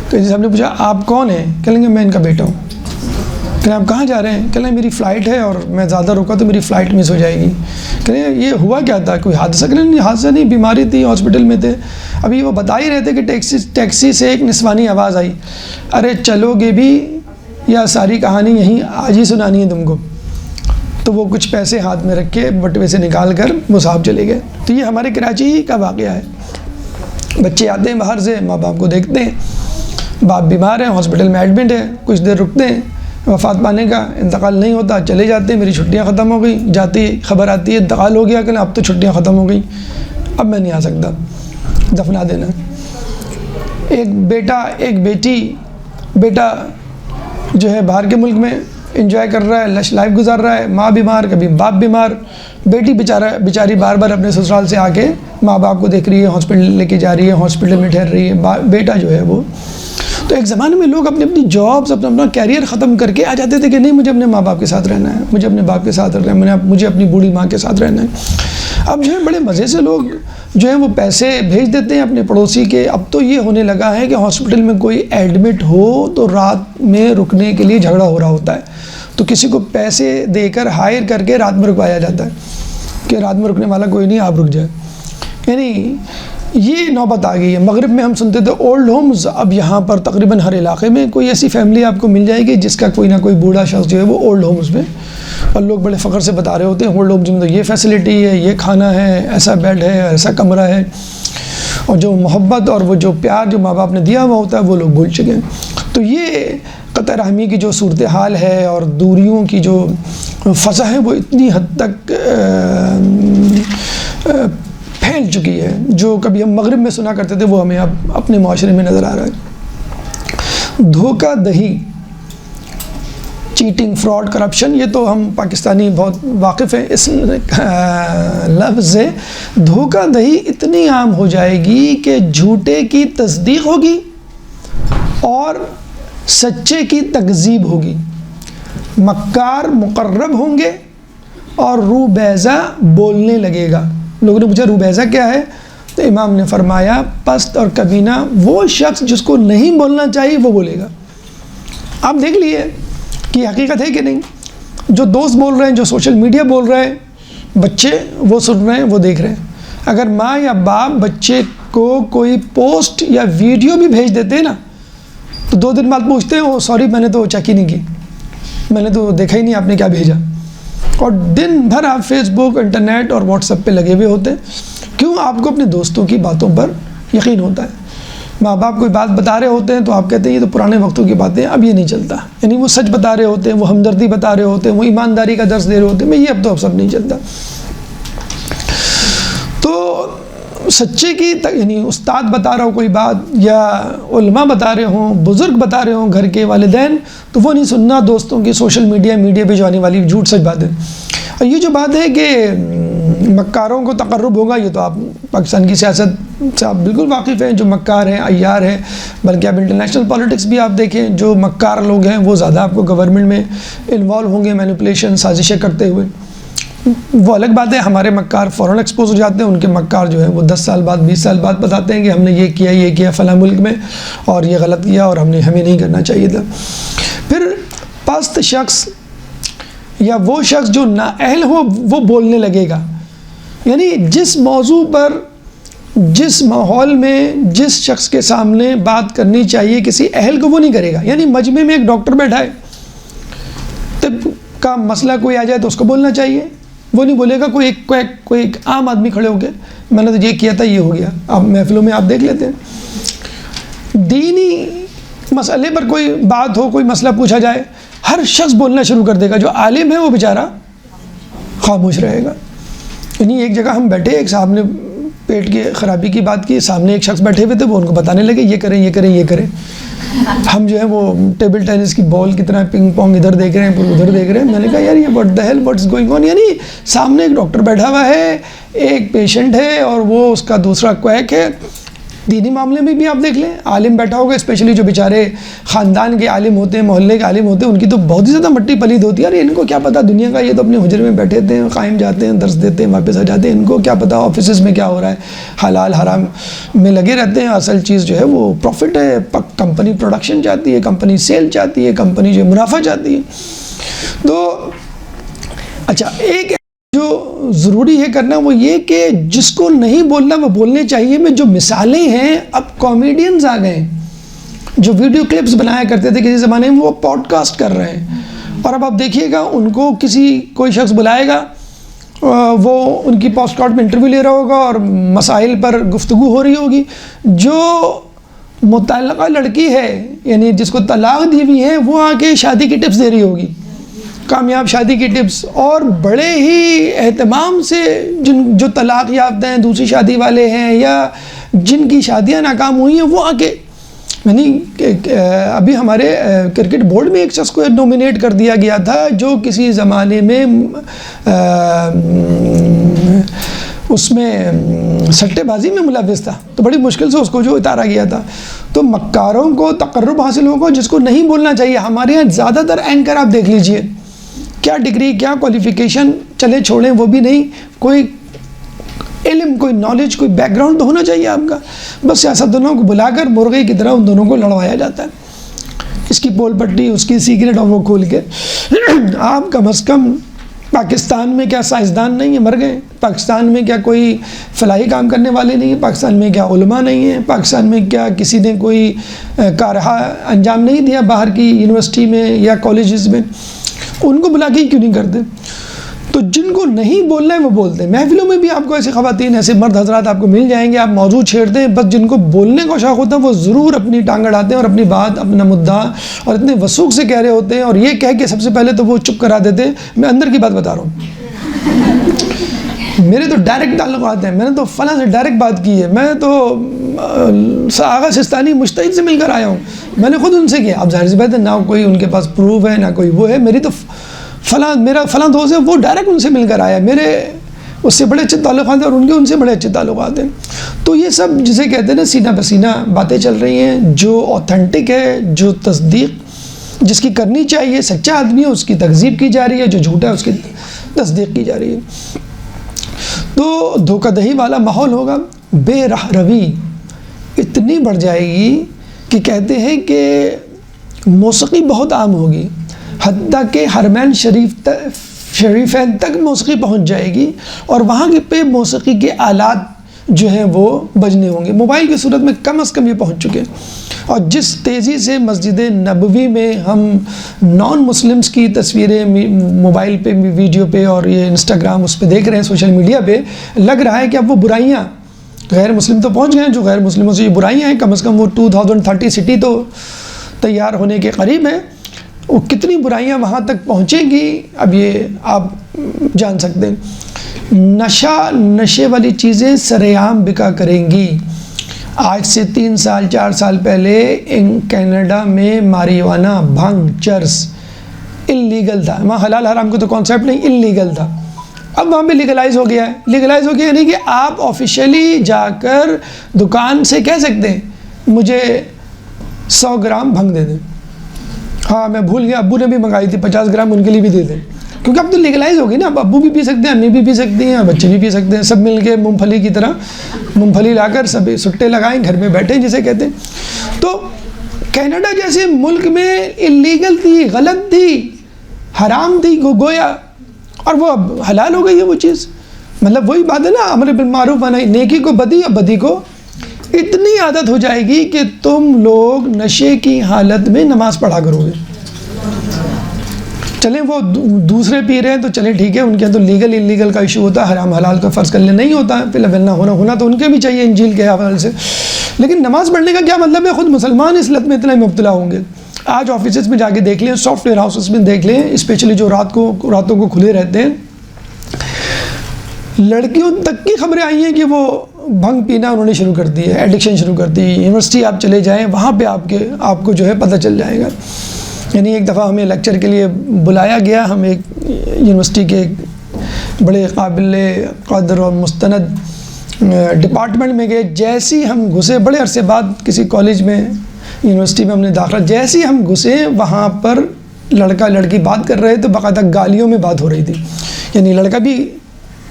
تو جیسے ہم نے پوچھا آپ کون ہیں؟ کہیں گے میں ان کا بیٹا ہوں. کہیں آپ کہاں جا رہے ہیں؟ کہیں میری فلائٹ ہے اور میں زیادہ رکا تو میری فلائٹ مس ہو جائے گی. کہیں یہ ہوا کیا تھا، کوئی حادثہ؟ کہیں نہیں حادثہ نہیں، بیماری تھی، ہاسپٹل میں تھے. ابھی وہ بتا ہی رہے تھے کہ ٹیکسی سے ایک نسوانی آواز آئی، ارے چلو گے بھی یا ساری کہانی یہیں آج ہی سنانی ہے تم کو. تو وہ کچھ پیسے ہاتھ میں رکھ کے بٹوے سے نکال کر وہ صاحب چلے گئے. تو یہ ہمارے کراچی کا واقعہ ہے. بچے آتے ہیں باہر سے، ماں باپ کو دیکھتے ہیں، باپ بیمار ہیں، ہاسپٹل میں ایڈمٹ ہے، کچھ دیر رکتے ہیں، وفات پانے کا انتقال نہیں ہوتا، چلے جاتے ہیں. میری چھٹیاں ختم ہو گئی، جاتی خبر آتی ہے انتقال ہو گیا، کہ اب تو چھٹیاں ختم ہو گئی، اب میں نہیں آ سکتا، دفنا دینا. ایک بیٹا، ایک بیٹی، بیٹا جو ہے باہر کے ملک میں انجوائے کر رہا ہے، لش لائف گزار رہا ہے، ماں بیمار، کبھی باپ بیمار، بیٹی بیچاری بار بار اپنے سسرال سے آ کے ماں باپ کو دیکھ رہی ہے، ہاسپٹل لے کے جا رہی ہے، ہاسپٹل میں ٹھہر رہی ہے. بیٹا جو ہے وہ، تو ایک زمانے میں لوگ اپنی جابس، اپنا کیریئر ختم کر کے آ جاتے تھے کہ نہیں مجھے اپنے ماں باپ کے ساتھ رہنا ہے، مجھے اپنے باپ کے ساتھ رہنا ہے، مجھے اپنی بوڑھی ماں کے ساتھ رہنا ہے. اب جو ہے بڑے مزے سے لوگ جو ہے وہ پیسے بھیج دیتے ہیں اپنے پڑوسی کے. اب تو یہ ہونے لگا ہے کہ ہاسپٹل میں کوئی ایڈمٹ ہو تو رات میں رکنے کے لیے جھگڑا ہو رہا ہوتا ہے، تو کسی کو پیسے دے کر ہائر کر کے رات میں رکوایا جاتا ہے کہ رات میں رکنے والا کوئی نہیں، آپ رک جائے. یعنی یہ نوبت آ گئی ہے. مغرب میں ہم سنتے تھے اولڈ ہومز، اب یہاں پر تقریباً ہر علاقے میں کوئی ایسی فیملی آپ کو مل جائے گی جس کا کوئی نہ کوئی بوڑھا شخص جو ہے وہ اولڈ ہومز میں، اور لوگ بڑے فخر سے بتا رہے ہوتے ہیں اولڈ ہومز میں تو یہ فیسلٹی ہے، یہ کھانا ہے، ایسا بیڈ ہے، ایسا کمرہ ہے. اور جو محبت اور وہ جو پیار جو ماں باپ نے دیا ہوا ہوتا ہے وہ لوگ بھول چکے ہیں. تو یہ قطع رحمی کی جو صورتحال ہے اور دوریوں کی جو فضا ہے وہ اتنی حد تک پھیل چکی ہے، جو کبھی ہم مغرب میں سنا کرتے تھے وہ ہمیں اب اپنے معاشرے میں نظر آ رہا ہے. دھوکہ دہی، چیٹنگ، فراڈ، کرپشن، یہ تو ہم پاکستانی بہت واقف ہیں اس لفظ سے. دھوکہ دہی اتنی عام ہو جائے گی کہ جھوٹے کی تصدیق ہوگی اور سچے کی تکذیب ہوگی. مکار مقرب ہوں گے اور رو بیضہ بولنے لگے گا. لوگوں نے پوچھا رو بیضہ کیا ہے؟ تو امام نے فرمایا پست اور کمینہ وہ شخص جس کو نہیں بولنا چاہیے وہ بولے گا. آپ دیکھ لیے کہ حقیقت ہے کہ نہیں. جو دوست بول رہے ہیں، جو سوشل میڈیا بول رہے ہیں، بچے وہ سن رہے ہیں، وہ دیکھ رہے ہیں. اگر ماں یا باپ بچے کو کوئی پوسٹ یا ویڈیو بھی بھیج دیتے ہیں نا تو 2 دن بعد پوچھتے ہیں سوری میں نے تو چیک ہی نہیں کی، میں نے تو دیکھا ہی نہیں آپ نے کیا بھیجا. اور دن بھر آپ فیس بک، انٹرنیٹ اور واٹس ایپ پہ لگے ہوئے ہوتے ہیں. کیوں؟ آپ کو اپنے دوستوں کی باتوں پر یقین ہوتا ہے. ماں باپ کوئی بات بتا رہے ہوتے ہیں تو آپ کہتے ہیں یہ تو پرانے وقتوں کی باتیں ہیں، اب یہ نہیں چلتا. یعنی وہ سچ بتا رہے ہوتے ہیں، وہ ہمدردی بتا رہے ہوتے ہیں، وہ ایمانداری کا درس دے رہے ہوتے ہیں، میں یہ اب سب نہیں چلتا. تو سچے کی یعنی استاد بتا رہا ہو کوئی بات، یا علماء بتا رہے ہوں، بزرگ بتا رہے ہوں، گھر کے والدین، تو وہ نہیں سننا دوستوں کی سوشل میڈیا پہ جو آنے والی جھوٹ سچ باتیں. اور یہ جو بات ہے کہ مکاروں کو تقرب ہوگا، یہ تو آپ پاکستان کی سیاست سے آپ بالکل واقف ہیں. جو مکار ہیں، عیار ہیں، بلکہ آپ انٹرنیشنل پالیٹکس بھی آپ دیکھیں، جو مکار لوگ ہیں وہ زیادہ آپ کو گورنمنٹ میں انوالو ہوں گے، مینیپولیشن سازشیں کرتے ہوئے. وہ الگ بات ہے، ہمارے مکار فوراً ایکسپوز ہو جاتے ہیں، ان کے مکار جو ہے وہ 10 سال بعد 20 سال بعد بتاتے ہیں کہ ہم نے یہ کیا فلاں ملک میں، اور یہ غلط کیا اور ہمیں نہیں کرنا چاہیے تھا. پھر پست شخص یا وہ شخص جو نااہل ہو وہ بولنے لگے گا. یعنی جس موضوع پر، جس ماحول میں، جس شخص کے سامنے بات کرنی چاہیے کسی اہل کو، وہ نہیں کرے گا. یعنی مجمع میں ایک ڈاکٹر بیٹھا ہے، طب کا مسئلہ کوئی آ جائے تو اس کو بولنا چاہیے، وہ نہیں بولے گا. کوئی ایک عام آدمی کھڑے ہو کے میں نے تو یہ کیا تھا، یہ ہو گیا. آپ محفلوں میں آپ دیکھ لیتے ہیں، دینی مسئلے پر کوئی بات ہو، کوئی مسئلہ پوچھا جائے، ہر شخص بولنا شروع کر دے گا. جو عالم ہے وہ بیچارہ خاموش رہے گا. یعنی ایک جگہ ہم بیٹھے، ایک صاحب نے پیٹ کی خرابی کی بات کی، سامنے ایک شخص بیٹھے ہوئے تھے، وہ ان کو بتانے لگے یہ کریں یہ کریں یہ کریں. ہم جو ہے وہ ٹیبل ٹینس کی بال کی طرح پنگ پونگ ادھر دیکھ رہے ہیں، پھر ادھر دیکھ رہے ہیں. میں نے کہا یار یہ what the hell, what's going on. یعنی سامنے ایک ڈاکٹر بیٹھا ہوا ہے، ایک پیشنٹ ہے، اور وہ اس کا دوسرا کویک ہے. دینی معاملے میں بھی آپ دیکھ لیں، عالم بیٹھا ہوگا، اسپیشلی جو بیچارے خاندان کے عالم ہوتے ہیں، محلے کے عالم ہوتے ہیں، ان کی تو بہت ہی زیادہ مٹی پلید ہوتی ہے. یار ان کو کیا پتہ دنیا کا، یہ تو اپنے حجرے میں بیٹھے تھے، قائم جاتے ہیں، درس دیتے ہیں، واپس آ جاتے ہیں. ان کو کیا پتہ آفیسز میں کیا ہو رہا ہے، حلال حرام میں لگے رہتے ہیں. اصل چیز جو ہے وہ پروفٹ ہے. کمپنی پروڈکشن چاہتی ہے، کمپنی سیل چاہتی ہے، کمپنی جو منافع چاہتی ہے. تو اچھا، ایک جو ضروری ہے کرنا وہ یہ کہ جس کو نہیں بولنا وہ بولنے چاہیے. میں جو مثالیں ہیں، اب کامیڈینز آ گئے جو ویڈیو کلپس بنایا کرتے تھے کسی زمانے میں، وہ پوڈ کاسٹ کر رہے ہیں. اور اب آپ دیکھیے گا، ان کو کوئی شخص بلائے گا، وہ ان کی پوڈ کاسٹ میں انٹرویو لے رہا ہوگا اور مسائل پر گفتگو ہو رہی ہوگی. جو متعلقہ لڑکی ہے، یعنی جس کو طلاق دی ہوئی ہے، وہ آ کے شادی کی ٹپس دے رہی ہوگی، کامیاب شادی کی ٹپس. اور بڑے ہی اہتمام سے جو طلاق یافتہ ہیں، دوسری شادی والے ہیں، یا جن کی شادیاں ناکام ہوئی ہیں، وہ آ کے، یعنی ابھی ہمارے کرکٹ بورڈ میں ایک شخص کو نومینیٹ کر دیا گیا تھا جو کسی زمانے میں اس میں سٹے بازی میں ملوث تھا، تو بڑی مشکل سے اس کو جو اتارا گیا تھا. تو مکاروں کو تقرب حاصل ہوگا جس کو نہیں بولنا چاہیے. ہمارے یہاں زیادہ تر اینکر آپ دیکھ لیجئے، کیا ڈگری، کیا کوالیفیکیشن، چلے چھوڑیں وہ بھی نہیں، کوئی علم، کوئی نالج، کوئی بیک گراؤنڈ تو ہونا چاہیے آپ کا. بس سیاستدانوں کو بلا کر مرغے کی طرح ان دونوں کو لڑوایا جاتا ہے. اس کی پول پٹی، اس کی سیکرٹ، اور وہ کھول کے آپ کم از کم پاکستان میں کیا سائنسدان نہیں ہیں، مر گئے؟ پاکستان میں کیا کوئی فلاحی کام کرنے والے نہیں ہیں؟ پاکستان میں کیا علماء نہیں ہیں؟ پاکستان میں کیا کسی نے کوئی کارہا انجام نہیں دیا باہر کی یونیورسٹی میں یا کالجز میں؟ ان کو بلا کے کیوں نہیں کرتے؟ تو جن کو نہیں بولنا ہے وہ بولتے ہیں. محفلوں میں بھی آپ کو ایسے خواتین، ایسے مرد حضرات آپ کو مل جائیں گے، آپ موضوع چھیڑتے ہیں، بس جن کو بولنے کا شوق ہوتا ہے وہ ضرور اپنی ٹانگ اڑاتے ہیں اور اپنی بات، اپنا مدعا اور اتنے وثوق سے کہہ رہے ہوتے ہیں، اور یہ کہہ کے سب سے پہلے تو وہ چپ کرا دیتے ہیں. میں اندر کی بات بتا رہا ہوں، میرے تو ڈائریکٹ تعلقات ہیں، میں نے تو فلاں سے ڈائریکٹ بات کی ہے، میں تو آغا سستانی مجتہد سے مل کر آیا ہوں، میں نے خود ان سے کیا. اب ظاہر سی بات ہے، نہ کوئی ان کے پاس پروف ہے، نہ کوئی وہ ہے. میری تو میرا فلاں دوست ہے، وہ ڈائریکٹ ان سے مل کر آیا، میرے اس سے بڑے اچھے تعلقات ہیں اور ان کے ان سے بڑے اچھے تعلقات ہیں. تو یہ سب جسے کہتے ہیں نا سینہ بسینہ باتیں چل رہی ہیں، جو اوتھینٹک ہے، جو تصدیق جس کی کرنی چاہیے، سچا آدمی ہے اس کی تکذیب کی جا رہی ہے، جو جھوٹا ہے اس کی تصدیق کی جا رہی ہے. تو دھوکہ دہی والا ماحول ہوگا. بے راہ روی اتنی بڑھ جائے گی کہ کہتے ہیں کہ موسیقی بہت عام ہوگی، حتیٰ کہ حرمین شریفین تک موسیقی پہنچ جائے گی، اور وہاں پہ موسیقی کے آلات جو ہیں وہ بجنے ہوں گے. موبائل کی صورت میں کم از کم یہ پہنچ چکے. اور جس تیزی سے مسجد نبوی میں ہم نان مسلمز کی تصویریں موبائل پہ، ویڈیو پہ اور یہ انسٹاگرام اس پہ دیکھ رہے ہیں، سوشل میڈیا پہ، لگ رہا ہے کہ اب وہ برائیاں غیر مسلم تو پہنچ گئے ہیں، جو غیر مسلموں سے یہ برائیاں ہیں کم از کم وہ 2030 سٹی تو تیار ہونے کے قریب ہے، وہ کتنی برائیاں وہاں تک پہنچیں گی اب یہ آپ جان سکتے ہیں۔ نشے والی چیزیں سر عام بکا کریں گی۔ آج سے 3 سال 4 سال پہلے کینیڈا میں ماریوانا، بھنگ، چرس انلیگل تھا، وہاں حلال حرام کو تو کانسیپٹ نہیں، انلیگل تھا۔ اب وہاں پہ لیگلائز ہو گیا ہے۔ لیگلائز ہو گیا یعنی کہ آپ آفیشیلی جا کر دکان سے کہہ سکتے ہیں مجھے 100 گرام بھنگ دے دیں، ہاں میں بھول گیا ابو نے بھی منگائی تھی 50 گرام ان کے لیے بھی دے دیں، کیونکہ اب تو لیگلائز ہو گئی نا، اب ابو بھی پی سکتے ہیں، امی بھی پی سکتی ہیں، بچے بھی پی سکتے ہیں، سب مل کے مونگ پھلی کی طرح مونگ پھلی لا کر سب سٹے لگائیں گھر میں بیٹھیں جسے کہتے ہیں۔ تو کینیڈا جیسے ملک میں انلیگل تھی، غلط تھی، حرام تھی گویا، اور وہ اب حلال ہو گئی ہے وہ چیز۔ مطلب وہی بات ہے نا، امر بالمعروف و نہی، نیکی کو بدی اور بدی کو اتنی عادت ہو جائے گی کہ تم لوگ نشے کی حالت میں نماز پڑھا کرو گے۔ چلیں وہ دوسرے پی رہے ہیں تو چلیں ٹھیک ہے، ان کے تو لیگل انلیگل کا ایشو ہوتا ہے، حرام حلال کا فرض کر لیں نہیں ہوتا ہے، پھر نہ ہونا تو ان کے بھی چاہیے انجیل کے حوالے سے، لیکن نماز پڑھنے کا کیا مطلب ہے؟ خود مسلمان اس لت میں اتنا ہی مبتلا ہوں گے۔ آج آفیسز میں جا کے دیکھ لیں، سافٹ ویئر ہاؤسز میں دیکھ لیں، اسپیشلی جو راتوں کو کھلے رہتے ہیں، لڑکیوں تک کی خبریں آئی ہیں کہ وہ بھنگ پینا انہوں نے شروع کر دی ہے، ایڈکشن شروع کر دی۔ یونیورسٹی آپ چلے جائیں وہاں پہ آپ کو جو ہے پتہ چل جائے گا۔ یعنی ایک دفعہ ہمیں لیکچر کے لیے بلایا گیا، ہم ایک یونیورسٹی کے بڑے قابل قدر اور مستند ڈپارٹمنٹ میں گئے۔ جیسے ہی ہم گھسے، بڑے عرصے بعد کسی کالج میں یونیورسٹی میں ہم نے داخلہ، جیسے ہی ہم گھسے وہاں پر لڑکا لڑکی بات کر رہے تو باقاعدہ گالیوں میں بات ہو رہی تھی، یعنی لڑکا بھی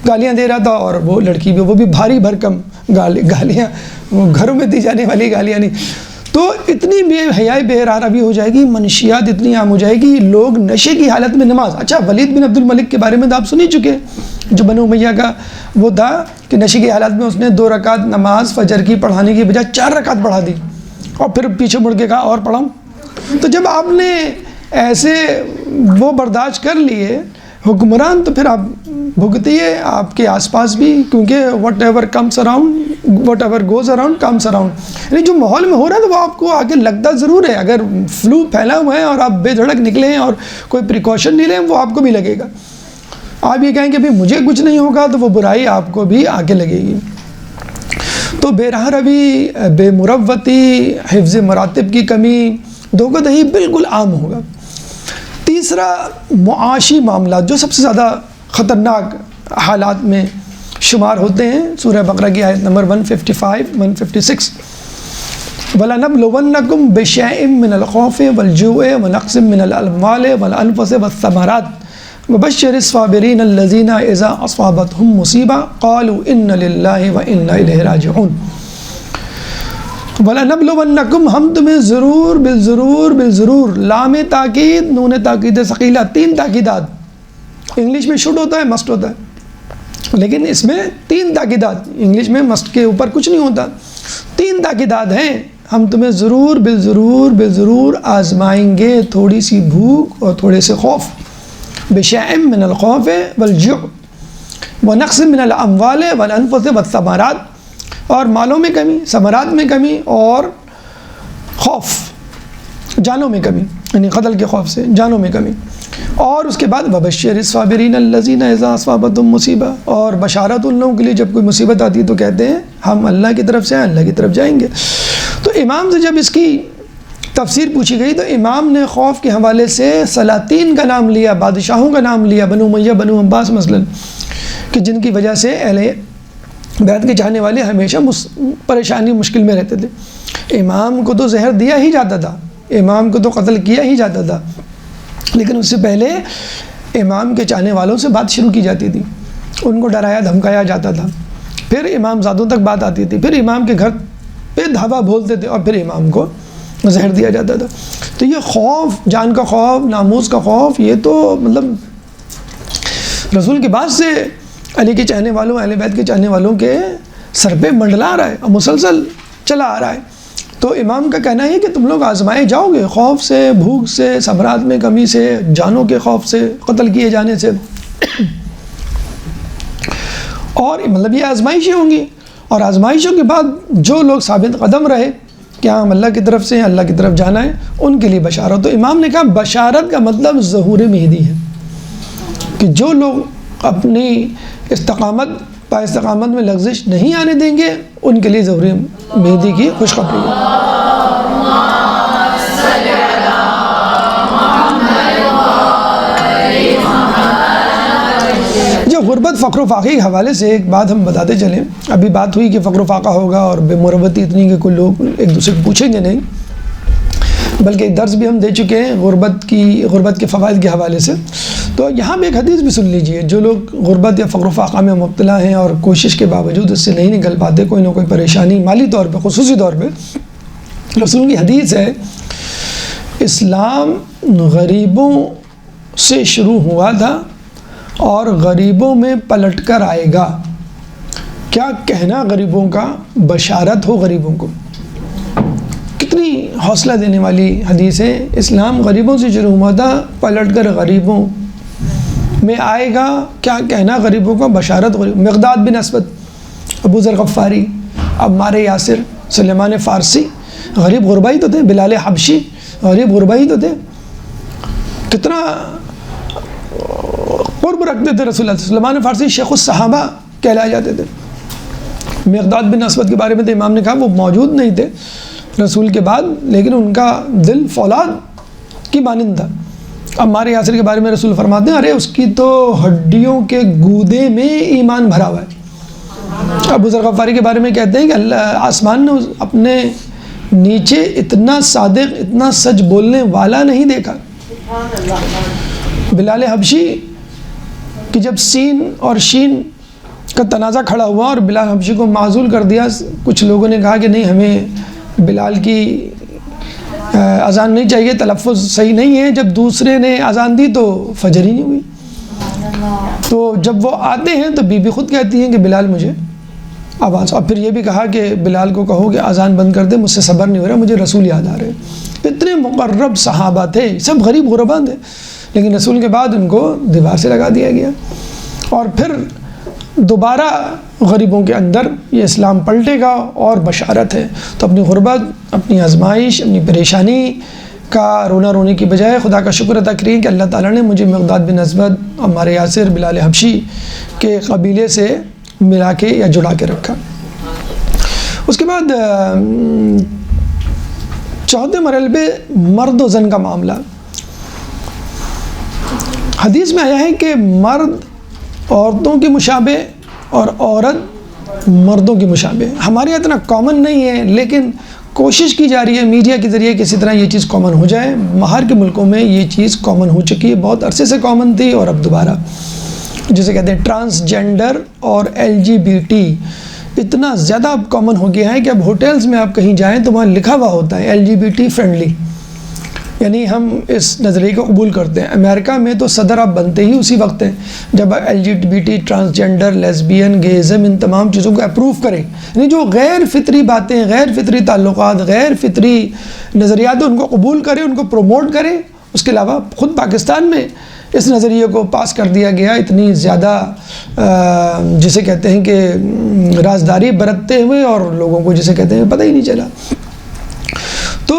گالیاں دے رہا تھا اور وہ لڑکی بھی، وہ بھی بھاری بھرکم گالیاں، وہ گھروں میں دی جانے والی گالیاں نہیں۔ تو اتنی بے حیائی بے روی ہو جائے گی، منشیات اتنی عام ہو جائے گی، لوگ نشے کی حالت میں نماز۔ اچھا ولید بن عبد الملک کے بارے میں تو آپ سن ہی چکے، جو بنو امیہ کا وہ تھا کہ نشے کی حالت میں اس نے 2 رکعت نماز فجر کی پڑھانے کی بجائے 4 رکعت پڑھا دی، اور پھر پیچھے مڑ کے کہا اور پڑھاؤں۔ تو جب آپ نے ایسے وہ برداشت کر لیے حکمران، تو پھر آپ بھگتیے آپ کے آس پاس بھی، کیونکہ what ever goes around comes around, یعنی جو ماحول میں ہو رہا ہے تو وہ آپ کو آگے لگتا ضرور ہے۔ اگر فلو پھیلا ہوا ہے اور آپ بے دھڑک نکلے ہیں اور کوئی پریکاشن نہیں لیں، وہ آپ کو بھی لگے گا۔ آپ یہ کہیں کہ بھائی مجھے کچھ نہیں ہوگا، تو وہ برائی آپ کو بھی آگے لگے گی۔ تو بے راہ روی، بے مروتی، حفظ مراتب کی کمی، دھوکہ دہی بالکل عام ہوگا۔ تیسرا، معاشی معاملات جو سب سے زیادہ خطرناک حالات میں شمار ہوتے ہیں، سورہ بقرہ کی آیت نمبر 155 156، وَلَنَبْلُوَنَّكُمْ بِشَيْءٍ مِّنَ الْخَوْفِ وَالْجُوعِ وَنَقْصٍ مِّنَ الْأَمْوَالِ وَالْأَنفُسِ وَالثَّمَرَاتِ وَبَشِّرِ الصَّابِرِينَ الَّذِينَ إِذَا أَصَابَتْهُمْ مُصِيبَةٌ قَالُوا إِنَّ لِلَّهِ وَإِنَّا إِلَيْهِ راجعون۔ وَلَنَبْلُوَنَّكُمْ، ہم تمہیں بالضرور، لام تاکید، نون تاکید ثقیلہ، 3 تاکیدات، انگلش میں شوڈ ہوتا ہے، مسٹ ہوتا ہے، لیکن اس میں 3 تاکیدات، انگلش میں مسٹ کے اوپر کچھ نہیں ہوتا، 3 تاکیدات ہیں۔ ہم تمہیں بالضرور آزمائیں گے، تھوڑی سی بھوک اور تھوڑے سے خوف، بشیء من الخوف والجوع ونقص من الاموال والانفس والثمرات، اور مالوں میں کمی، ثمرات میں کمی، اور خوف، جانوں میں کمی، یعنی قتل کے خوف سے جانوں میں کمی۔ اور اس کے بعد وبشر الصابرین الذین اذا اصابتهم مصیبہ، اور بشارت ان لوگوں کے لیے جب کوئی مصیبت آتی ہے تو کہتے ہیں ہم اللہ کی طرف سے ہیں، اللہ کی طرف جائیں گے۔ تو امام سے جب اس کی تفسیر پوچھی گئی تو امام نے خوف کے حوالے سے سلاطین کا نام لیا، بادشاہوں کا نام لیا، بنو امیہ، بنو عباس مثلا، کہ جن کی وجہ سے اہل بیت کے چاہنے والے ہمیشہ پریشانی مشکل میں رہتے تھے۔ امام کو تو زہر دیا ہی جاتا تھا، امام کو تو قتل کیا ہی جاتا تھا، لیکن اس سے پہلے امام کے چاہنے والوں سے بات شروع کی جاتی تھی، ان کو ڈرایا دھمکایا جاتا تھا، پھر امام زادوں تک بات آتی تھی، پھر امام کے گھر پہ دھاوا بولتے تھے، اور پھر امام کو زہر دیا جاتا تھا۔ تو یہ خوف، جان کا خوف، ناموس کا خوف، یہ تو مطلب رسول کے بعد سے علی کے چاہنے والوں، اہل بیت کے چاہنے والوں کے سر پہ منڈلا رہا ہے اور مسلسل چلا آ رہا ہے۔ تو امام کا کہنا ہے کہ تم لوگ آزمائے جاؤ گے، خوف سے، بھوک سے، ثمرات میں کمی سے، جانوں کے خوف سے، قتل کیے جانے سے، اور مطلب یہ آزمائشیں ہوں گی۔ اور آزمائشوں کے بعد جو لوگ ثابت قدم رہے کہ ہم اللہ کی طرف سے ہیں، اللہ کی طرف جانا ہے، ان کے لیے بشارت. تو امام نے کہا بشارت کا مطلب ظہور مہدی ہے، کہ جو لوگ اپنی با استقامت میں لغزش نہیں آنے دیں گے ان کے لیے ظہور مہدی کی خوشخبری ہے. غربت فقر و فاقے کے حوالے سے ایک بات ہم بتاتے چلیں. ابھی بات ہوئی کہ فقر و فاقہ ہوگا اور بے مربتی اتنی کہ کوئی لوگ ایک دوسرے کو پوچھیں گے نہیں، بلکہ ایک درس بھی ہم دے چکے ہیں غربت کے فوائد کے حوالے سے. تو یہاں بھی ایک حدیث بھی سن لیجئے. جو لوگ غربت یا فقر و فاقہ میں مبتلا ہیں اور کوشش کے باوجود اس سے نہیں نکل پاتے، کوئی نہ کوئی پریشانی مالی طور پہ خصوصی طور پہ، رسول کی حدیث ہے اسلام غریبوں سے شروع ہوا تھا اور غریبوں میں پلٹ کر آئے گا. کیا کہنا غریبوں کا، بشارت ہو غریبوں کو. کتنی حوصلہ دینے والی حدیث ہے. اسلام غریبوں سے شروع ہوا تھا، پلٹ کر غریبوں میں آئے گا. کیا کہنا غریبوں کا، بشارت غریب. مقداد بن اسود، ابو ذر غفاری، عمار یاسر، سلیمان فارسی غریب غربائی تو تھے. بلال حبشی غریب غربائی تو تھے. کتنا قرب رکھتے تھے رسول اللہ. سلیمان فارسی شیخ الصحابہ کہلائے جاتے تھے. مقداد بن اسود کے بارے میں تو امام نے کہا وہ موجود نہیں تھے رسول کے بعد، لیکن ان کا دل فولاد کی مانند تھا. عمار یاسر کے بارے میں رسول فرماتے ہیں ارے اس کی تو ہڈیوں کے گودے میں ایمان بھرا ہوا ہے. ابو ذر غفاری کے بارے میں کہتے ہیں کہ اللہ آسمان نے اپنے نیچے اتنا صادق، اتنا سچ بولنے والا نہیں دیکھا. بلال حبشی کہ جب سین اور شین کا تنازع کھڑا ہوا اور بلال حبشی کو معزول کر دیا، کچھ لوگوں نے کہا کہ نہیں ہمیں بلال کی اذان نہیں چاہیے، تلفظ صحیح نہیں ہے. جب دوسرے نے اذان دی تو فجر ہی نہیں ہوئی. تو جب وہ آتے ہیں تو بی بی خود کہتی ہیں کہ بلال مجھے آواز. اور پھر یہ بھی کہا کہ بلال کو کہو کہ اذان بند کر دے، مجھ سے صبر نہیں ہو رہا، مجھے رسول یاد آ رہے ہیں. اتنے مقرب صحابہ تھے، سب غریب غربا تھے، لیکن رسول کے بعد ان کو دیوار سے لگا دیا گیا. اور پھر دوبارہ غریبوں کے اندر یہ اسلام پلٹے گا اور بشارت ہے. تو اپنی غربت، اپنی آزمائش، اپنی پریشانی کا رونا رونے کی بجائے خدا کا شکر ادا کریں کہ اللہ تعالیٰ نے مجھے مقداد بن اسود، عمار یاسر، بلال حبشی کے قبیلے سے ملا کے یا جڑا کے رکھا. اس کے بعد چوتھے مرحلے پہ مرد و زن کا معاملہ. حدیث میں آیا ہے کہ مرد عورتوں کے مشابہ اور عورت مردوں کے مشابہ. ہمارے یہاں اتنا کامن نہیں ہے، لیکن کوشش کی جا رہی ہے میڈیا کے ذریعے کسی طرح یہ چیز کامن ہو جائے. باہر کے ملکوں میں یہ چیز کامن ہو چکی ہے، بہت عرصے سے کامن تھی اور اب دوبارہ جسے کہتے ہیں ٹرانسجینڈر اور LGBT اتنا زیادہ اب کامن ہو گیا ہے کہ اب ہوٹلز میں آپ کہیں جائیں تو وہاں لکھا ہوا ہوتا ہے LGBT فرینڈلی. یعنی ہم اس نظریے کو قبول کرتے ہیں. امریکہ میں تو صدر آپ بنتے ہی اسی وقت ہیں جب LGBT، ٹرانسجینڈر، لیسبین، گیزم، ان تمام چیزوں کو اپروو کریں. یعنی جو غیر فطری باتیں، غیر فطری تعلقات، غیر فطری نظریات ان کو قبول کریں، ان کو پروموٹ کریں. اس کے علاوہ خود پاکستان میں اس نظریے کو پاس کر دیا گیا اتنی زیادہ جسے کہتے ہیں کہ رازداری برتتے ہوئے، اور لوگوں کو جسے کہتے ہیں پتہ ہی نہیں چلا. تو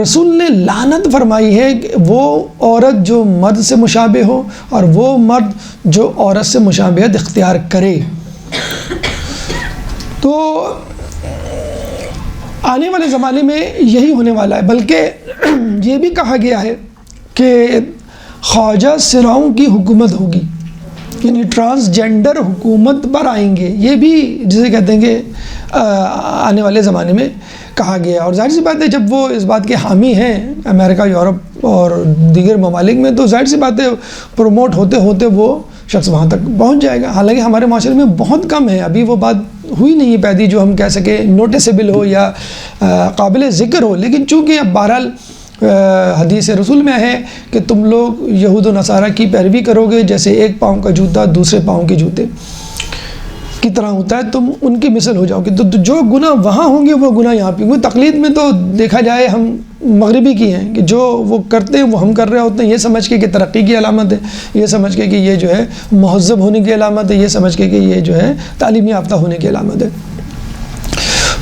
رسول نے لعنت فرمائی ہے کہ وہ عورت جو مرد سے مشابہ ہو اور وہ مرد جو عورت سے مشابہت اختیار کرے. تو آنے والے زمانے میں یہی ہونے والا ہے. بلکہ یہ بھی کہا گیا ہے کہ خواجہ سراؤں کی حکومت ہوگی، یعنی ٹرانسجینڈر حکومت پر آئیں گے. یہ بھی جسے کہتے ہیں کہ آنے والے زمانے میں کہا گیا. اور ظاہر سی بات ہے جب وہ اس بات کے حامی ہیں امریکہ، یورپ اور دیگر ممالک میں، تو ظاہر سی بات ہے پروموٹ ہوتے ہوتے وہ شخص وہاں تک پہنچ جائے گا. حالانکہ ہمارے معاشرے میں بہت کم ہے، ابھی وہ بات ہوئی نہیں ہے پیدا جو ہم کہہ سکیں نوٹسیبل ہو یا قابل ذکر ہو. لیکن چونکہ اب بہرحال حدیث رسول میں ہے کہ تم لوگ یہود و نصارہ کی پیروی کرو گے جیسے ایک پاؤں کا جوتا دوسرے پاؤں کے جوتے. کی طرح ہوتا ہے تم ان کی مثل ہو جاؤ گے. تو جو گناہ وہاں ہوں گے وہ گناہ یہاں پہ ہوں گے. تقلید میں تو دیکھا جائے ہم مغربی کی ہیں کہ جو وہ کرتے ہیں وہ ہم کر رہے ہوتے ہیں، یہ سمجھ کے کہ ترقی کی علامت ہے، یہ سمجھ کے کہ یہ جو ہے مہذب ہونے کی علامت ہے، یہ سمجھ کے کہ یہ جو ہے تعلیم یافتہ ہونے کی علامت ہے.